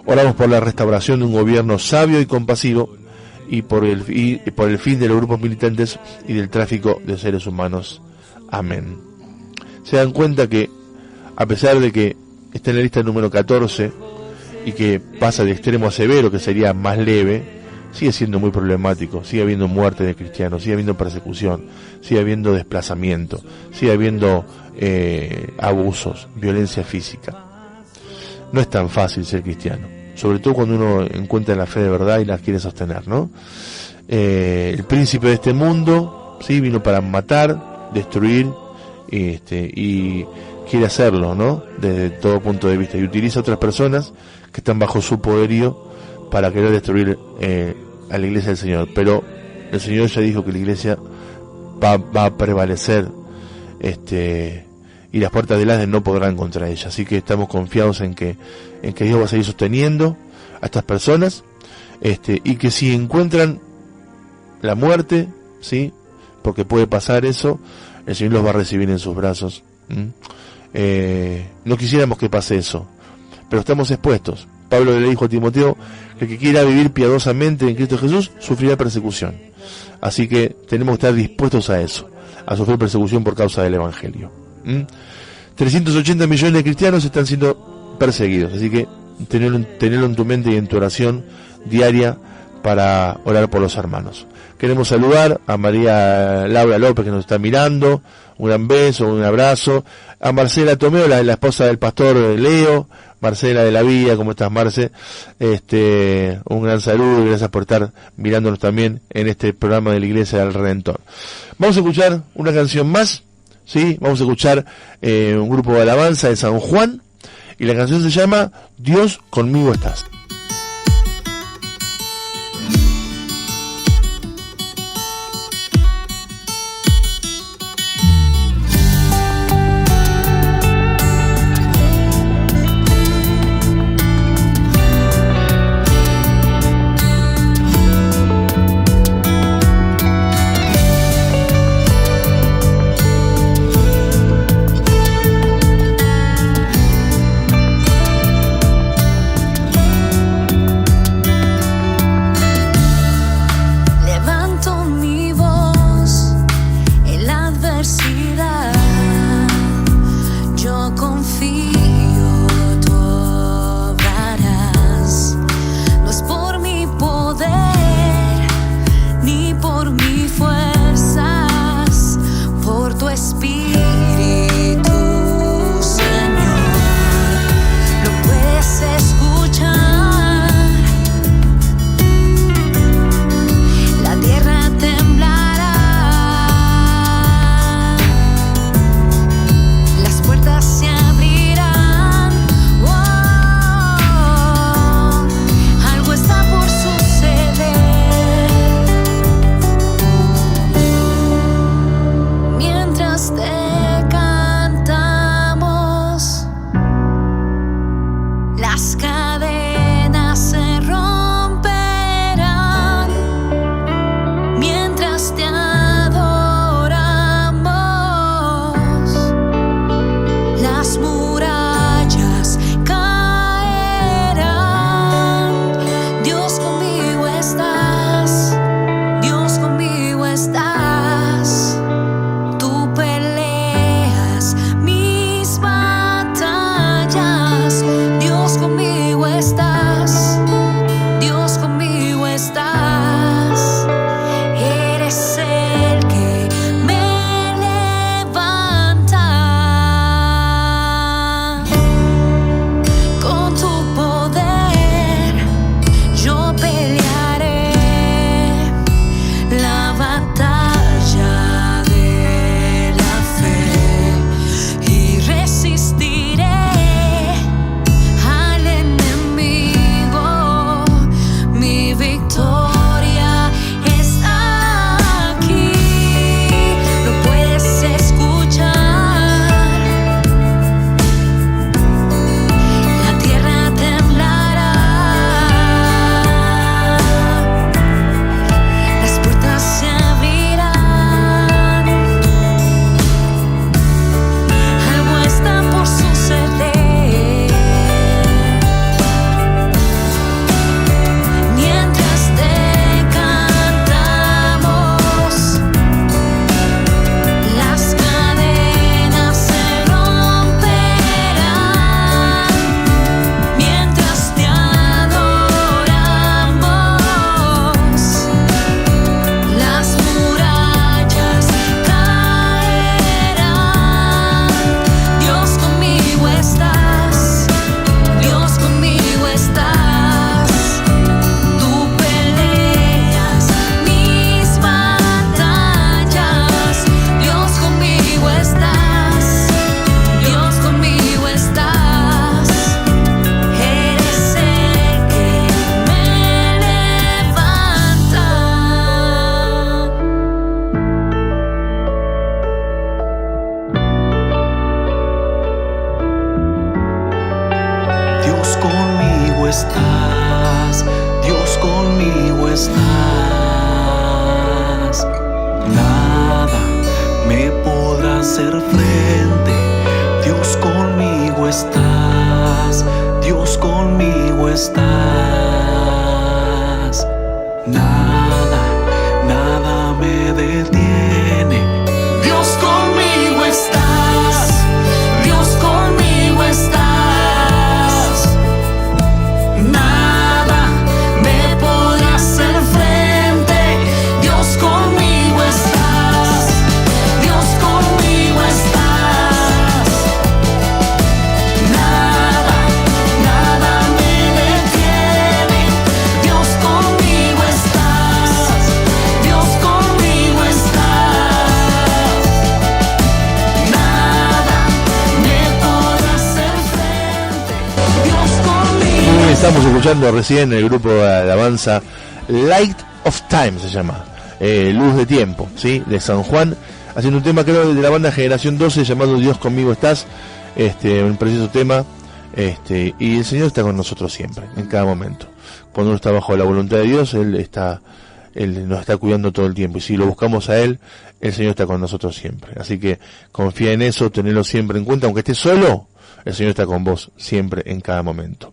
Oramos por la restauración de un gobierno sabio y compasivo y por el fin de los grupos militantes y del tráfico de seres humanos. Amén. Se dan cuenta que, a pesar de que está en la lista número 14 y que pasa de extremo a severo, que sería más leve, sigue siendo muy problemático. Sigue habiendo muerte de cristianos, sigue habiendo persecución, sigue habiendo desplazamiento, sigue habiendo abusos, violencia física. No es tan fácil ser cristiano, sobre todo cuando uno encuentra la fe de verdad y la quiere sostener, ¿no? El príncipe de este mundo, sí, vino para matar, destruir, y quiere hacerlo, ¿no? Desde todo punto de vista, y utiliza a otras personas que están bajo su poderío para querer destruir a la iglesia del Señor. Pero el Señor ya dijo que la iglesia va a prevalecer, y las puertas del Hades no podrán contra ella. Así que estamos confiados en que Dios va a seguir sosteniendo a estas personas, y que si encuentran la muerte, sí, porque puede pasar eso, el Señor los va a recibir en sus brazos. No quisiéramos que pase eso, pero estamos expuestos. Pablo le dijo a Timoteo que el que quiera vivir piadosamente en Cristo Jesús sufrirá persecución. Así que tenemos que estar dispuestos a eso, a sufrir persecución por causa del Evangelio. 380 millones de cristianos están siendo perseguidos, así que tenerlo en tu mente y en tu oración diaria para orar por los hermanos. Queremos saludar a María Laura López, que nos está mirando, un gran beso, un abrazo, a Marcela Tomeo, la esposa del pastor Leo, Marcela de la Villa, ¿cómo estás, Marce? Un gran saludo y gracias por estar mirándonos también en este programa de la Iglesia del Redentor. Vamos a escuchar una canción más, ¿sí? Vamos a escuchar un grupo de alabanza de San Juan, y la canción se llama Dios conmigo estás. puertas se abrirán. Algo está por suceder. Mientras te cantamos, las cadenas se romperán. Mientras te adoramos, las murallas caerán. Dios conmigo estás, Dios conmigo estás. Tú peleas mis batallas. Dios conmigo estás, Dios conmigo estás. Eres el que me levanta. Con tu poder yo pelearé la batalla de la fe y resistiré al enemigo. Mi victoria está aquí. Lo puedes escuchar. La tierra temblará. Las puertas se abrirán. Algo está por suceder. Mientras te cantamos, las cadenas se romperán. Mientras te adoramos, las murallas caerán. Dios conmigo estás, Dios conmigo estás. Tú peleas mis batallas. Dios conmigo estás, Dios conmigo estás. Eres el que me levanta. Dios conmigo estás, Dios conmigo estás. Nada me podrá hacer frente. Dios conmigo estás, Dios conmigo estás. Nada, nada me detiene. Dios conmigo estás, Dios conmigo estás. Nada me podrá hacer frente. Dios conmigo estás, Dios conmigo estás. Nada, nada me detiene. Dios conmigo estás, Dios conmigo estás. Nada me podrá hacer frente. Dios conmigo. Estamos escuchando recién el grupo de alabanza Light of Time, se llama, Luz de Tiempo, ¿sí? De San Juan, haciendo un tema, creo, de la banda Generación 12 llamado Dios conmigo estás. Un precioso tema, y el Señor está con nosotros siempre, en cada momento. Cuando uno está bajo la voluntad de Dios, Él nos está cuidando todo el tiempo, y si lo buscamos a Él, el Señor está con nosotros siempre. Así que confía en eso, tenerlo siempre en cuenta, aunque estés solo, el Señor está con vos siempre, en cada momento.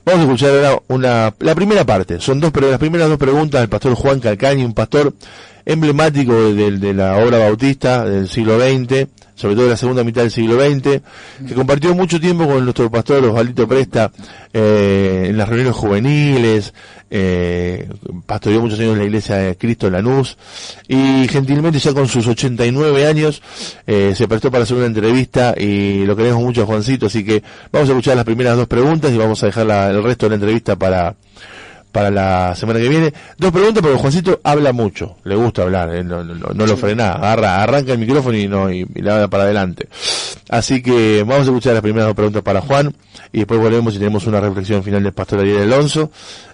Vamos a escuchar ahora la primera parte. Son las primeras dos preguntas del pastor Juan Calcañi, un pastor emblemático de la obra bautista del siglo XX, sobre todo de la segunda mitad del siglo XX, que compartió mucho tiempo con nuestro pastor Osvaldito Presta en las reuniones juveniles, pastoreó muchos años en la iglesia de Cristo en Lanús, y gentilmente ya con sus 89 años se prestó para hacer una entrevista, y lo queremos mucho a Juancito, así que vamos a escuchar las primeras dos preguntas y vamos a dejar el resto de la entrevista para la semana que viene. Dos preguntas porque Juancito habla mucho, le gusta hablar, no lo frena, arranca el micrófono y le da para adelante. Así que vamos a escuchar las primeras dos preguntas para Juan y después volvemos y tenemos una reflexión final del pastor Ariel Alonso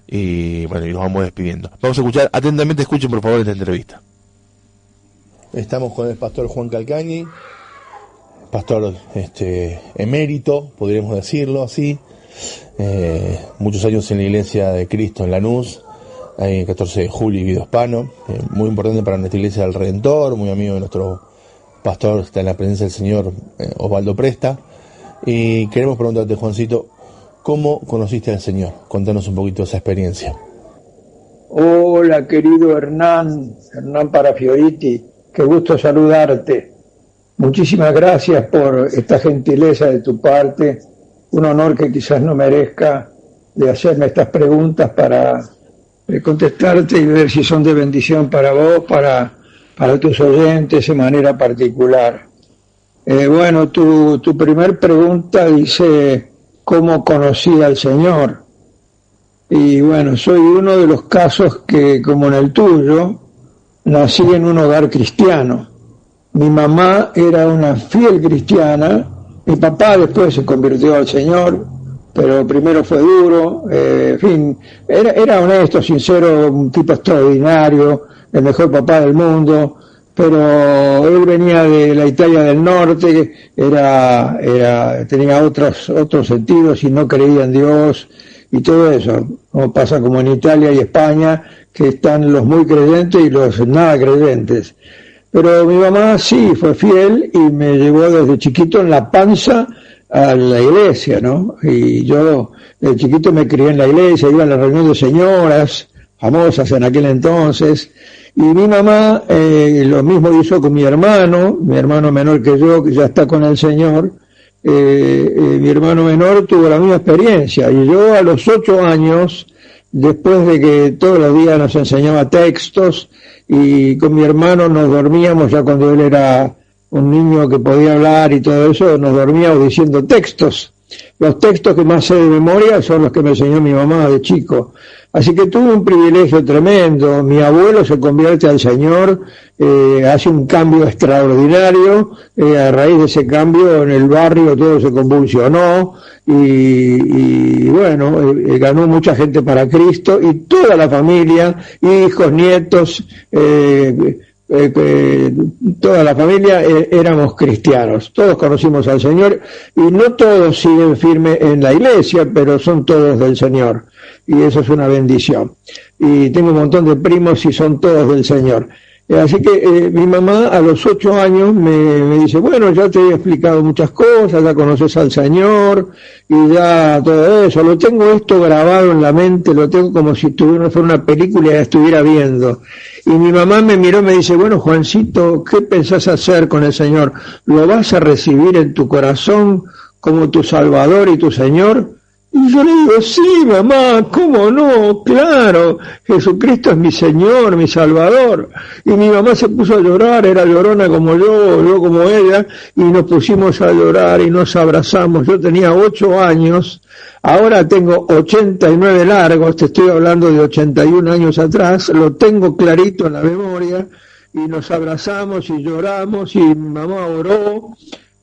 y bueno, y nos vamos despidiendo. Vamos a escuchar atentamente, escuchen por favor esta entrevista. Estamos con el pastor Juan Calcañi, pastor emérito, podríamos decirlo así, muchos años en la Iglesia de Cristo en Lanús, ahí en 14 de julio y Guido Hispano, muy importante para nuestra Iglesia del Redentor, muy amigo de nuestro pastor, está en la presencia del Señor, Osvaldo Presta, y queremos preguntarte, Juancito, ¿cómo conociste al Señor? Contanos un poquito esa experiencia. Hola, querido Hernán Parafioriti, qué gusto saludarte. Muchísimas gracias por esta gentileza de tu parte, un honor que quizás no merezca de hacerme estas preguntas para contestarte y ver si son de bendición para vos, para tus oyentes de manera particular. Bueno, tu primer pregunta dice, ¿cómo conocí al Señor? Y bueno, soy uno de los casos que, como en el tuyo, nací en un hogar cristiano. Mi mamá era una fiel cristiana, mi papá después se convirtió al Señor, pero primero fue duro, en fin, era honesto, sincero, un tipo extraordinario, el mejor papá del mundo, pero él venía de la Italia del Norte, tenía otros sentidos y no creía en Dios y todo eso, como pasa como en Italia y España, que están los muy creyentes y los nada creyentes. Pero mi mamá sí fue fiel y me llevó desde chiquito en la panza a la iglesia, ¿no? Y yo de chiquito me crié en la iglesia, iba a la reunión de señoras famosas en aquel entonces, y mi mamá lo mismo hizo con mi hermano menor que yo, que ya está con el Señor. Mi hermano menor tuvo la misma experiencia, y yo a los 8 años, después de que todos los días nos enseñaba textos, y con mi hermano nos dormíamos, ya cuando él era un niño que podía hablar y todo eso, nos dormíamos diciendo textos. Los textos que más sé de memoria son los que me enseñó mi mamá de chico. Así que tuve un privilegio tremendo. Mi abuelo se convierte al Señor, hace un cambio extraordinario. A raíz de ese cambio en el barrio todo se convulsionó y bueno, ganó mucha gente para Cristo, y toda la familia, hijos, nietos, toda la familia éramos cristianos, todos conocimos al Señor, y no todos siguen firmes en la iglesia, pero son todos del Señor, y eso es una bendición. Y tengo un montón de primos y son todos del Señor. Así que mi mamá a los 8 años me dice, bueno, ya te he explicado muchas cosas, ya conoces al Señor y ya todo eso, lo tengo esto grabado en la mente, lo tengo como si fuera una película y la estuviera viendo. Y mi mamá me miró y me dice, bueno, Juancito, ¿qué pensás hacer con el Señor? ¿Lo vas a recibir en tu corazón como tu Salvador y tu Señor? Y yo le digo, sí, mamá, ¿cómo no? Claro, Jesucristo es mi Señor, mi Salvador. Y mi mamá se puso a llorar, era llorona como yo como ella, y nos pusimos a llorar y nos abrazamos. Yo tenía 8 años, ahora tengo 89 largos, te estoy hablando de 81 años atrás, lo tengo clarito en la memoria, y nos abrazamos y lloramos, y mi mamá oró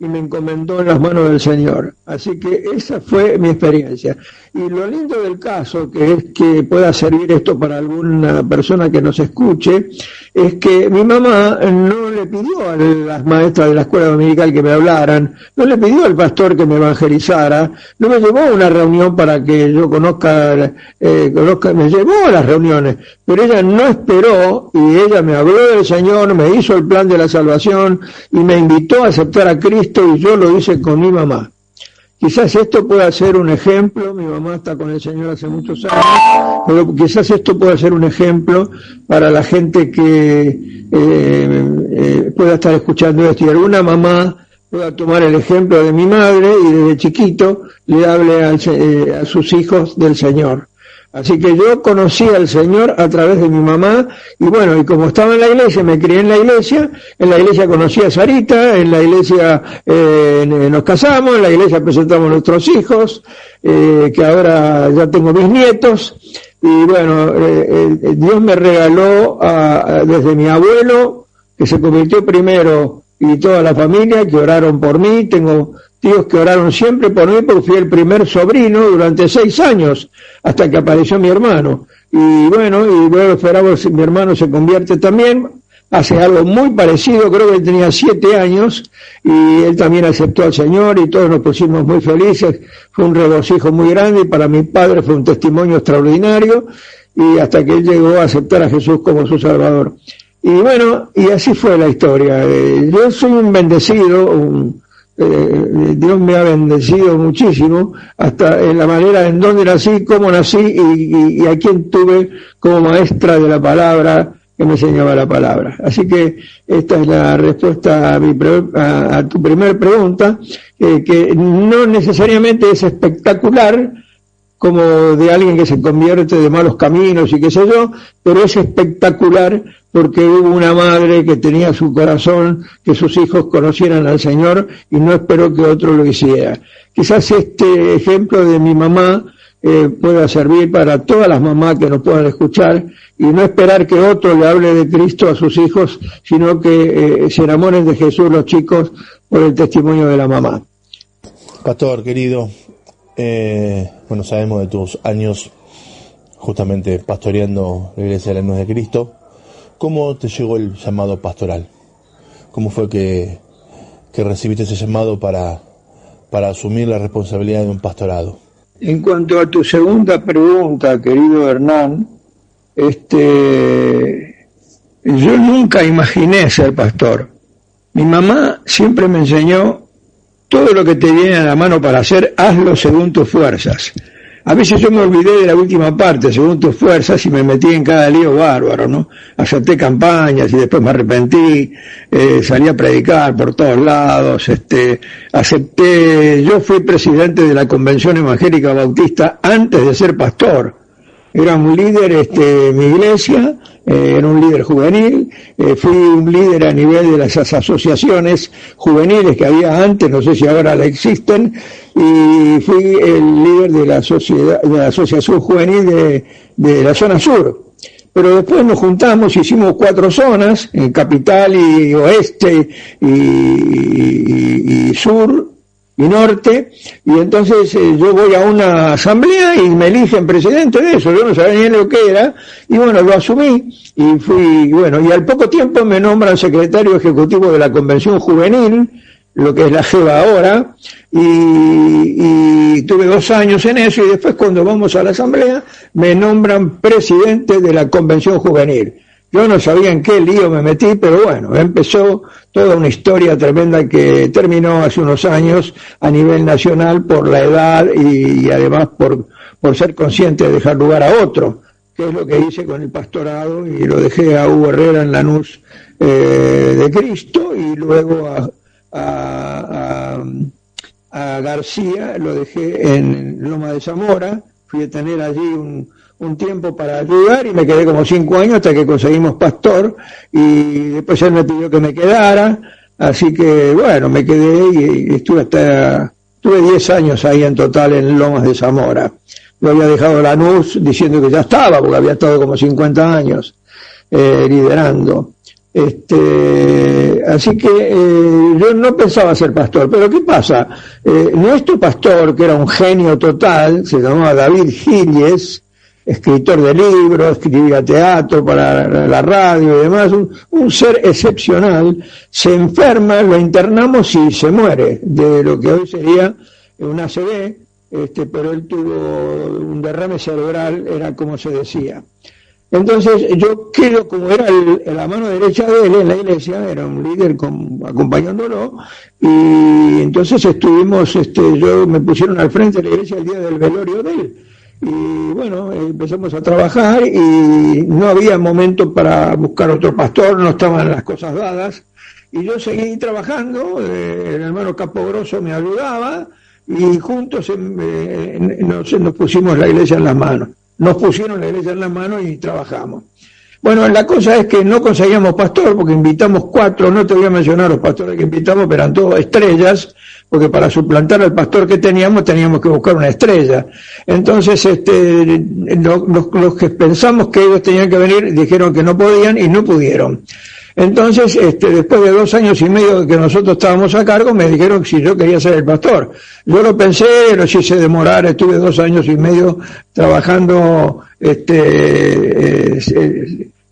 y me encomendó en las manos del Señor. Así que esa fue mi experiencia. Y lo lindo del caso, que es que pueda servir esto para alguna persona que nos escuche, es que mi mamá no le pidió a las maestras de la escuela dominical que me hablaran, no le pidió al pastor que me evangelizara, no me llevó a una reunión para que yo conozca, me llevó a las reuniones, pero ella no esperó, y ella me habló del Señor, me hizo el plan de la salvación y me invitó a aceptar a Cristo, y yo lo hice con mi mamá. Quizás esto pueda ser un ejemplo, mi mamá está con el Señor hace muchos años, pero quizás esto pueda ser un ejemplo para la gente que pueda estar escuchando esto, y alguna mamá pueda tomar el ejemplo de mi madre y desde chiquito le hable a sus hijos del Señor. Así que yo conocí al Señor a través de mi mamá, y bueno, y como estaba en la iglesia, me crié en la iglesia conocí a Sarita, en la iglesia nos casamos, en la iglesia presentamos a nuestros hijos, que ahora ya tengo mis nietos, y bueno, Dios me regaló desde mi abuelo, que se convirtió primero y toda la familia que oraron por mí. Tengo tíos que oraron siempre por mí porque fui el primer sobrino durante 6 años, hasta que apareció mi hermano. Y bueno, y luego esperamos mi hermano se convierte también, hace algo muy parecido, creo que tenía 7 años, y él también aceptó al Señor y todos nos pusimos muy felices. Fue un regocijo muy grande y para mi padre fue un testimonio extraordinario, y hasta que él llegó a aceptar a Jesús como su Salvador. Y bueno, y así fue la historia. Yo soy un bendecido, Dios me ha bendecido muchísimo, hasta en la manera en donde nací, cómo nací y a quien tuve como maestra de la palabra, que me enseñaba la palabra. Así que esta es la respuesta a tu primer pregunta, que no necesariamente es espectacular, como de alguien que se convierte de malos caminos y qué sé yo, pero es espectacular porque hubo una madre que tenía su corazón, que sus hijos conocieran al Señor y no esperó que otro lo hiciera. Quizás este ejemplo de mi mamá pueda servir para todas las mamás que nos puedan escuchar y no esperar que otro le hable de Cristo a sus hijos, sino que se enamoren de Jesús los chicos por el testimonio de la mamá. Pastor querido, bueno, sabemos de tus años justamente pastoreando la Iglesia de la Luz de Cristo. ¿Cómo te llegó el llamado pastoral? ¿Cómo fue que recibiste ese llamado para asumir la responsabilidad de un pastorado? En cuanto a tu segunda pregunta, querido Hernán, yo nunca imaginé ser pastor. Mi mamá siempre me enseñó: todo lo que te viene a la mano para hacer, hazlo según tus fuerzas. A veces yo me olvidé de la última parte, según tus fuerzas, y me metí en cada lío bárbaro, ¿no? Acepté campañas y después me arrepentí, salí a predicar por todos lados, yo fui presidente de la Convención Evangélica Bautista antes de ser pastor. Era un líder, mi iglesia, era un líder juvenil, fui un líder a nivel de las asociaciones juveniles que había antes, no sé si ahora la existen, y fui el líder de la asociación juvenil de la zona sur. Pero después nos juntamos, hicimos 4 zonas, en capital y oeste y sur y norte, y entonces yo voy a una asamblea y me eligen presidente de eso. Yo no sabía ni lo que era, y bueno, lo asumí, y fui, bueno, y al poco tiempo me nombran secretario ejecutivo de la Convención Juvenil, lo que es la JEVA ahora, y tuve 2 años en eso, y después cuando vamos a la asamblea me nombran presidente de la Convención Juvenil. Yo no sabía en qué lío me metí, pero bueno, empezó toda una historia tremenda que terminó hace unos años a nivel nacional por la edad y además por ser consciente de dejar lugar a otro, que es lo que hice con el pastorado, y lo dejé a Hugo Herrera en Lanús de Cristo, y luego a García lo dejé en Loma de Zamora. Fui a tener allí un tiempo para ayudar y me quedé como 5 años hasta que conseguimos pastor, y después él me pidió que me quedara, así que bueno, me quedé y tuve 10 años ahí en total en Lomas de Zamora. Yo había dejado Lanús diciendo que ya estaba, porque había estado como 50 años liderando. Así que yo no pensaba ser pastor, pero ¿qué pasa? Nuestro pastor, que era un genio total, se llamaba David Gilles, escritor de libros, escribía teatro para la radio y demás, un ser excepcional, se enferma, lo internamos y se muere de lo que hoy sería un ACV, pero él tuvo un derrame cerebral, era como se decía. Entonces yo quedo como era la mano derecha de él en la iglesia, era un líder acompañándolo, y entonces estuvimos, me pusieron al frente de la iglesia el día del velorio de él, y bueno, empezamos a trabajar y no había momento para buscar otro pastor, no estaban las cosas dadas, y yo seguí trabajando, el hermano Capogrosso me ayudaba, y juntos nos pusimos la iglesia en las manos. Nos pusieron la iglesia en las manos y trabajamos. Bueno, la cosa es que no conseguíamos pastor, porque invitamos 4, no te voy a mencionar los pastores que invitamos, pero eran todos estrellas, porque para suplantar al pastor que teníamos que buscar una estrella. Entonces, los que pensamos que ellos tenían que venir, dijeron que no podían y no pudieron. Entonces, después de 2 años y medio que nosotros estábamos a cargo, me dijeron si yo quería ser el pastor. Yo lo pensé, lo hice demorar, estuve 2 años y medio trabajando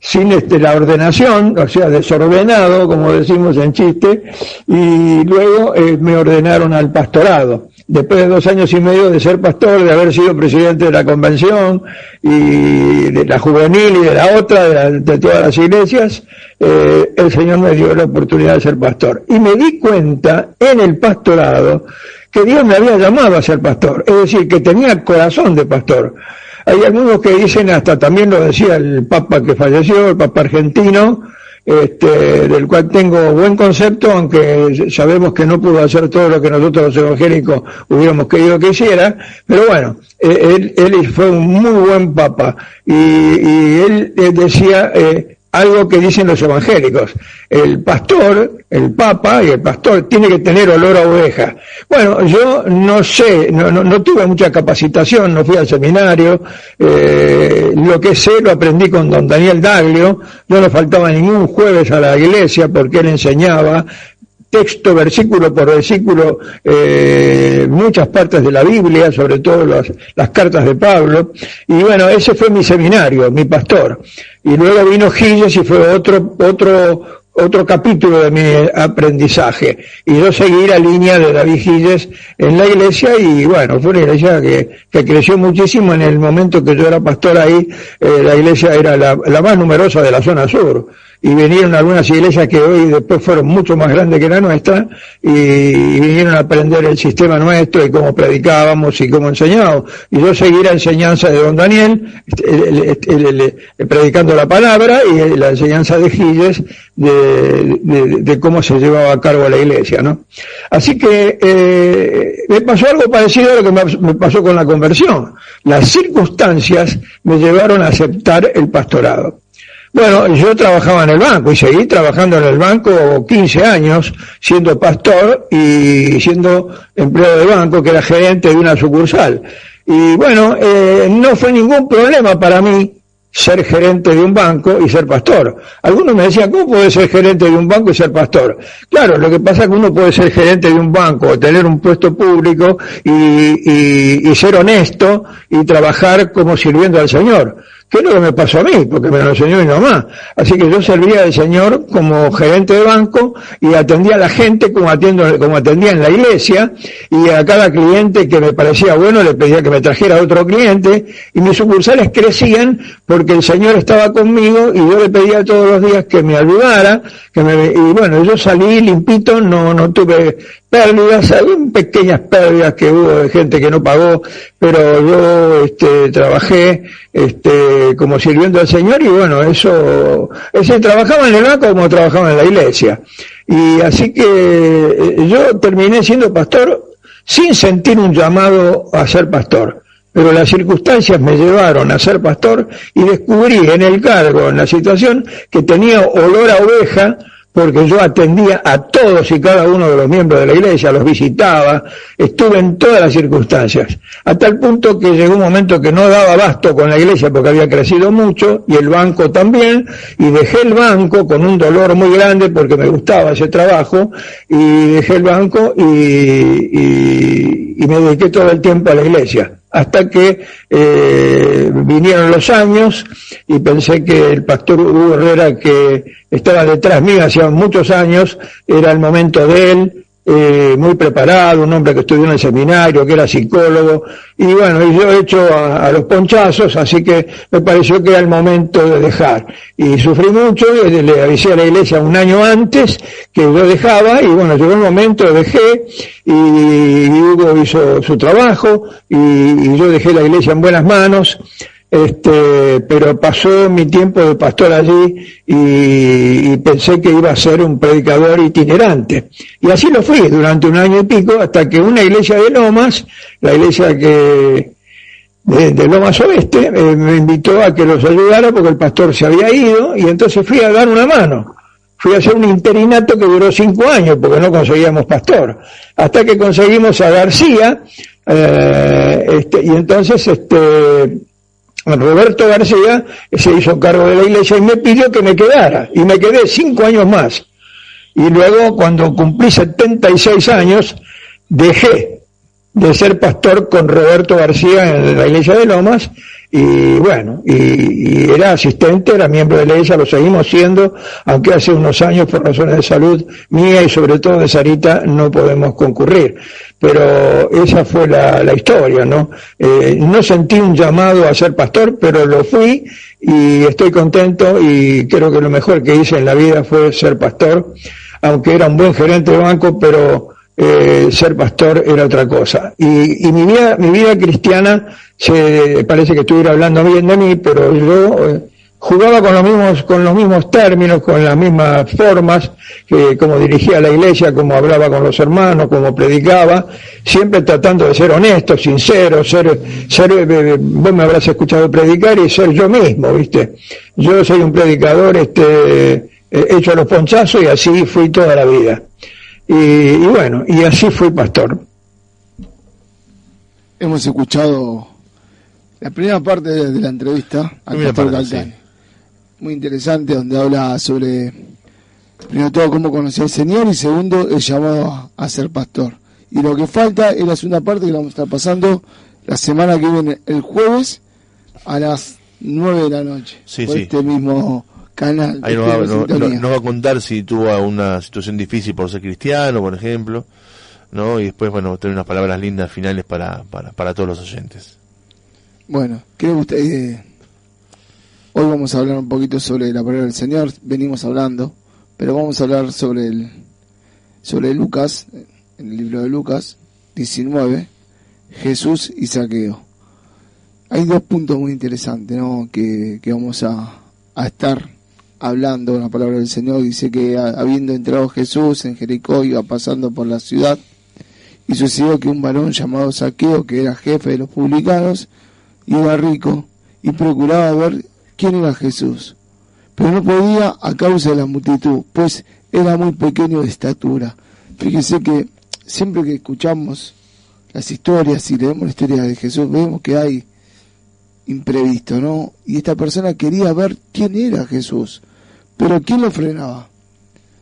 sin la ordenación, o sea, desordenado, como decimos en chiste, y luego me ordenaron al pastorado. Después de 2 años y medio de ser pastor, de haber sido presidente de la convención y de la juvenil y de la otra, de todas las iglesias, el Señor me dio la oportunidad de ser pastor. Y me di cuenta en el pastorado que Dios me había llamado a ser pastor, es decir, que tenía corazón de pastor. Hay algunos que dicen, hasta también lo decía el Papa que falleció, el Papa argentino, del cual tengo buen concepto, aunque sabemos que no pudo hacer todo lo que nosotros los evangélicos hubiéramos querido que hiciera, pero bueno, él fue un muy buen Papa, y él decía algo que dicen los evangélicos: el pastor, el Papa y el pastor tiene que tener olor a oveja. Bueno, yo no sé, no tuve mucha capacitación, no fui al seminario, lo que sé lo aprendí con don Daniel Daglio. Yo no faltaba ningún jueves a la iglesia porque él enseñaba texto, versículo por versículo, muchas partes de la Biblia, sobre todo las cartas de Pablo, y bueno, ese fue mi seminario, mi pastor. Y luego vino Giles y fue otro capítulo de mi aprendizaje, y yo seguí la línea de David Giles en la iglesia, y bueno, fue una iglesia que creció muchísimo. En el momento que yo era pastor ahí, la iglesia era la más numerosa de la zona sur, y vinieron algunas iglesias que hoy después fueron mucho más grandes que la nuestra, y vinieron a aprender el sistema nuestro y cómo predicábamos y cómo enseñábamos. Y yo seguí la enseñanza de don Daniel, predicando la palabra, y la enseñanza de Giles de cómo se llevaba a cabo la iglesia, ¿no? Así que me pasó algo parecido a lo que me pasó con la conversión. Las circunstancias me llevaron a aceptar el pastorado. Bueno, yo trabajaba en el banco y seguí trabajando en el banco 15 años, siendo pastor y siendo empleado de banco, que era gerente de una sucursal. Y bueno, no fue ningún problema para mí ser gerente de un banco y ser pastor. Algunos me decían, ¿cómo puede ser gerente de un banco y ser pastor? Claro, lo que pasa es que uno puede ser gerente de un banco, tener un puesto público y ser honesto y trabajar como sirviendo al Señor. Que es lo que me pasó a mí, porque me lo enseñó mi mamá. Así que yo servía al Señor como gerente de banco y atendía a la gente como atendía en la iglesia, y a cada cliente que me parecía bueno le pedía que me trajera otro cliente, y mis sucursales crecían porque el Señor estaba conmigo, y yo le pedía todos los días que me ayudara, y bueno, yo salí limpito, no tuve pérdidas, algunas pequeñas pérdidas que hubo de gente que no pagó, pero yo trabajé como sirviendo al Señor, y bueno, trabajaba en el banco como trabajaba en la iglesia. Y así que yo terminé siendo pastor sin sentir un llamado a ser pastor, pero las circunstancias me llevaron a ser pastor, y descubrí en el cargo, en la situación, que tenía olor a oveja, porque yo atendía a todos y cada uno de los miembros de la iglesia, los visitaba, estuve en todas las circunstancias, a tal punto que llegó un momento que no daba abasto con la iglesia porque había crecido mucho, y el banco también, y dejé el banco con un dolor muy grande porque me gustaba ese trabajo, y dejé el banco y me dediqué todo el tiempo a la iglesia. Hasta que vinieron los años y pensé que el pastor Hugo Herrera, que estaba detrás mío hacía muchos años, era el momento de él, muy preparado, un hombre que estudió en el seminario, que era psicólogo, y bueno, y yo he hecho a los ponchazos, así que me pareció que era el momento de dejar. Y sufrí mucho, le avisé a la iglesia un año antes que yo dejaba, y bueno, llegó el momento, dejé, y Hugo hizo su trabajo, y yo dejé la iglesia en buenas manos. Pero pasó mi tiempo de pastor allí y pensé que iba a ser un predicador itinerante, y así lo fui durante 1 año y pico, hasta que una iglesia de Lomas, la iglesia de Lomas Oeste, me invitó a que los ayudara porque el pastor se había ido, y entonces fui a dar una mano. Fui a hacer un interinato que duró 5 años porque no conseguíamos pastor, hasta que conseguimos a García, y entonces Roberto García se hizo cargo de la iglesia y me pidió que me quedara, y me quedé 5 años más. Y luego, cuando cumplí 76 años, dejé de ser pastor con Roberto García en la iglesia de Lomas, y bueno, y era asistente, era miembro de la iglesia, lo seguimos siendo, aunque hace unos años por razones de salud mía y sobre todo de Sarita no podemos concurrir. Pero esa fue la historia, ¿no? No sentí un llamado a ser pastor, pero lo fui y estoy contento, y creo que lo mejor que hice en la vida fue ser pastor, aunque era un buen gerente de banco, pero ser pastor era otra cosa. Y mi vida cristiana, parece que estuviera hablando bien de mí, pero yo jugaba con los mismos términos, con las mismas formas, como dirigía la iglesia, como hablaba con los hermanos, como predicaba, siempre tratando de ser honesto, sincero, vos me habrás escuchado predicar y ser yo mismo, ¿viste? Yo soy un predicador hecho a los ponchazos, y así fui toda la vida. Y bueno, y así fui pastor. Hemos escuchado la primera parte de la entrevista al pastor Galtani. Sí. Muy interesante, donde habla sobre, primero todo, cómo conocer al Señor, y segundo, el llamado a ser pastor. Y lo que falta es la segunda parte, que la vamos a estar pasando la semana que viene, el jueves, a las 9 de la noche. Sí, por sí. Este mismo canal. Ahí no va a contar si tuvo una situación difícil por ser cristiano, por ejemplo, ¿no? Y después, bueno, tener unas palabras lindas finales para todos los oyentes. Bueno, creo que usted... Hoy vamos a hablar un poquito sobre la palabra del Señor. Venimos hablando, pero vamos a hablar sobre Lucas, en el libro de Lucas 19, Jesús y Zaqueo. Hay 2 puntos muy interesantes, ¿no? que vamos a estar hablando de la palabra del Señor. Dice que habiendo entrado Jesús en Jericó, iba pasando por la ciudad, y sucedió que un varón llamado Zaqueo, que era jefe de los publicanos y era rico, y procuraba ver quién era Jesús, pero no podía a causa de la multitud, pues era muy pequeño de estatura. Fíjese que siempre que escuchamos las historias y leemos la historia de Jesús, vemos que hay imprevisto, ¿no? Y esta persona quería ver quién era Jesús, pero ¿quién lo frenaba?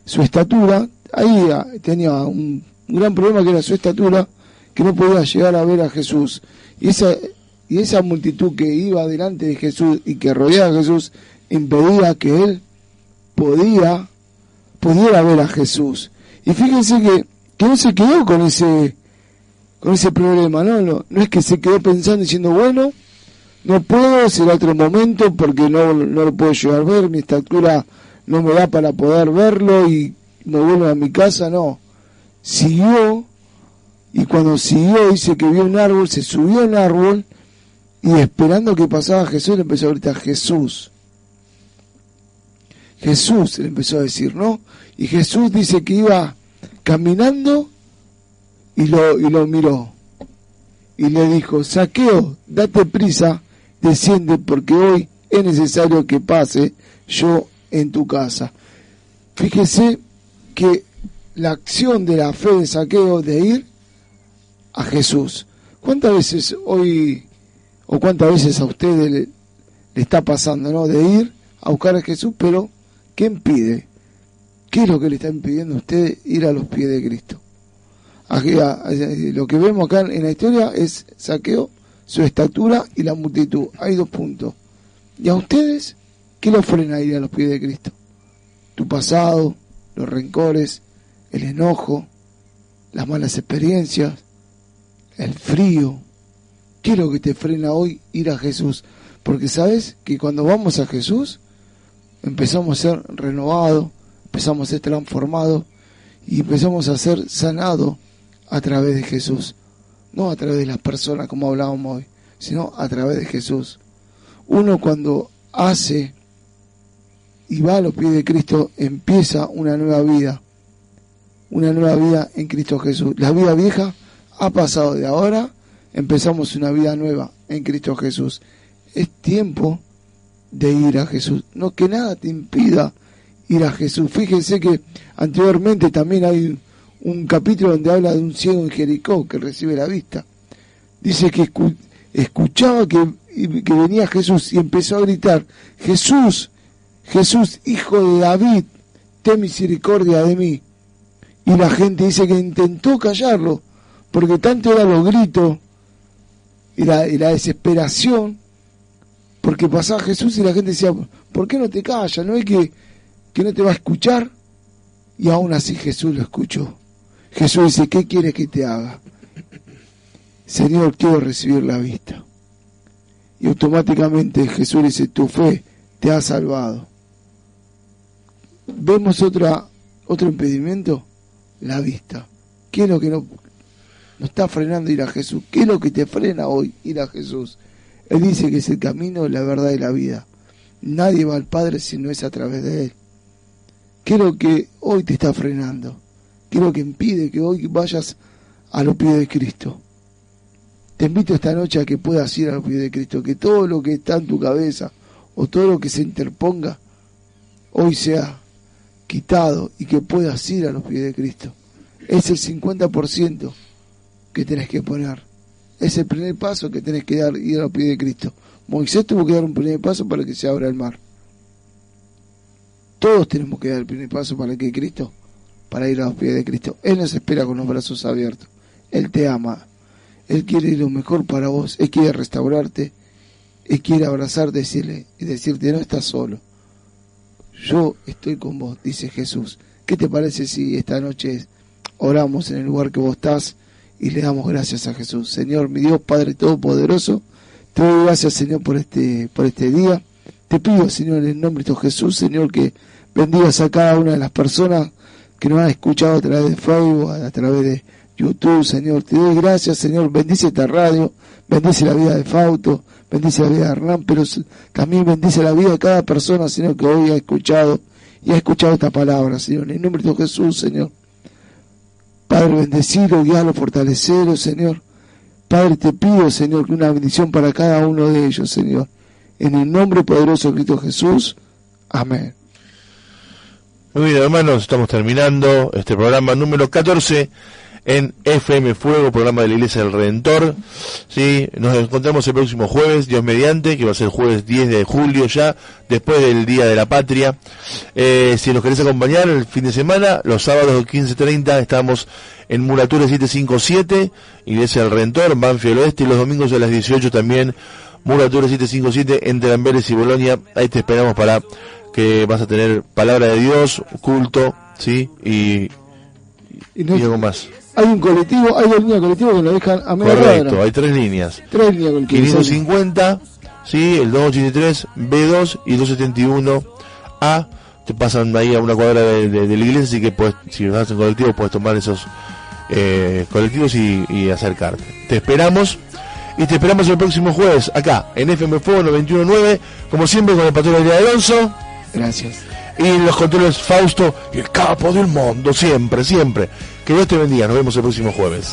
Su estatura. Ahí tenía un gran problema, que era su estatura, que no podía llegar a ver a Jesús. Y esa multitud que iba delante de Jesús y que rodeaba a Jesús impedía que él pudiera ver a Jesús. Y fíjense que no se quedó con ese problema, ¿no? No es que se quedó pensando diciendo, bueno, no puedo, será otro momento porque no lo puedo llegar a ver, mi estatura no me da para poder verlo y me vuelvo a mi casa. No, siguió, y cuando siguió dice que vio un árbol, se subió a un árbol, y esperando que pasaba Jesús le empezó a gritar Jesús. Jesús le empezó a decir, ¿no? Y Jesús dice que iba caminando y lo miró y le dijo, Zaqueo, date prisa, desciende, porque hoy es necesario que pase yo en tu casa. Fíjese que la acción de la fe de Zaqueo de ir a Jesús. ¿Cuántas veces hoy, o cuántas veces a usted le está pasando, ¿no? De ir a buscar a Jesús, pero ¿qué impide? ¿Qué es lo que le está impidiendo a usted ir a los pies de Cristo? Lo que vemos acá en la historia es Zaqueo, su estatura y la multitud. Hay 2 puntos. ¿Y a ustedes qué los frena a ir a los pies de Cristo? Tu pasado, los rencores, el enojo, las malas experiencias, el frío. ¿Qué es lo que te frena hoy ir a Jesús? Porque sabes que cuando vamos a Jesús empezamos a ser renovados, empezamos a ser transformados y empezamos a ser sanados a través de Jesús. No a través de las personas como hablábamos hoy, sino a través de Jesús. Uno cuando hace y va a los pies de Cristo empieza una nueva vida en Cristo Jesús. La vida vieja ha pasado, de ahora empezamos una vida nueva en Cristo Jesús. Es tiempo de ir a Jesús, no que nada te impida ir a Jesús. Fíjense que anteriormente también hay un capítulo donde habla de un ciego en Jericó que recibe la vista. Dice que escuchaba que y que venía Jesús y empezó a gritar: Jesús, Jesús, hijo de David, ten misericordia de mí. Y la gente dice que intentó callarlo, porque tanto eran los gritos y la desesperación, porque pasaba Jesús y la gente decía: ¿por qué no te callas? ¿No es que no te va a escuchar? Y aún así Jesús lo escuchó. Jesús dice: ¿qué quieres que te haga? Señor, quiero recibir la vista. Y automáticamente Jesús dice: tu fe te ha salvado. ¿Vemos otro impedimento? La vista. ¿Qué es lo que nos está frenando ir a Jesús? ¿Qué es lo que te frena hoy ir a Jesús? Él dice que es el camino, la verdad y la vida. Nadie va al Padre si no es a través de Él. ¿Qué es lo que hoy te está frenando? ¿Qué es lo que impide que hoy vayas a los pies de Cristo? Te invito esta noche a que puedas ir a los pies de Cristo, que todo lo que está en tu cabeza o todo lo que se interponga hoy sea quitado y que puedas ir a los pies de Cristo. Es el 50% que tenés que poner. Es el primer paso que tenés que dar, ir a los pies de Cristo. Moisés tuvo que dar un primer paso para que se abra el mar. Todos tenemos que dar el primer paso para que Cristo, para ir a los pies de Cristo. Él nos espera con los brazos abiertos. Él te ama. Él quiere lo mejor para vos. Él quiere restaurarte. Él quiere abrazarte y decirte: no estás solo. Yo estoy con vos, dice Jesús. ¿Qué te parece si esta noche oramos en el lugar que vos estás y le damos gracias a Jesús? Señor, mi Dios, Padre Todopoderoso, te doy gracias, Señor, por este día. Te pido, Señor, en el nombre de Jesús, Señor, que bendigas a cada una de las personas que nos han escuchado a través de Facebook, a través de YouTube, Señor. Te doy gracias, Señor. Bendice esta radio, bendice la vida de Fausto, bendice la vida de Hernán, pero también bendice la vida de cada persona, Señor, que hoy ha escuchado esta palabra, Señor. En el nombre de Jesús, Señor. Padre, bendecido, guialo, fortalecelo, Señor. Padre, te pido, Señor, que una bendición para cada uno de ellos, Señor. En el nombre poderoso de Cristo Jesús. Amén. Muy bien, hermanos, estamos terminando este programa número 14 en FM Fuego, programa de la Iglesia del Redentor. Sí, nos encontramos el próximo jueves, Dios mediante, que va a ser el jueves 10 de julio ya, después del Día de la Patria. Si nos querés acompañar el fin de semana, los sábados 15:30 estamos en Muratura 757, Iglesia del Redentor, en Banfield Oeste, y los domingos a las 18 también, Muratura 757, entre Amberes y Bolonia. Ahí te esperamos para que vas a tener palabra de Dios, culto, ¿sí? Y algo más. Hay un colectivo, hay dos líneas colectivas que nos dejan a media Correcto, cuadra. hay 3 líneas. 3 líneas colectivas. 550, sí, el 283, B2 y 271A. Te pasan ahí a una cuadra de la iglesia, así que puedes, si vas en colectivo puedes tomar esos colectivos y acercarte. Te esperamos. Y te esperamos el próximo jueves acá en FM Fuego 91.9, como siempre con el pastor Adrián Alonso. Gracias. Y en los controles Fausto y el capo del mundo, siempre. Que Dios te bendiga, nos vemos el próximo jueves.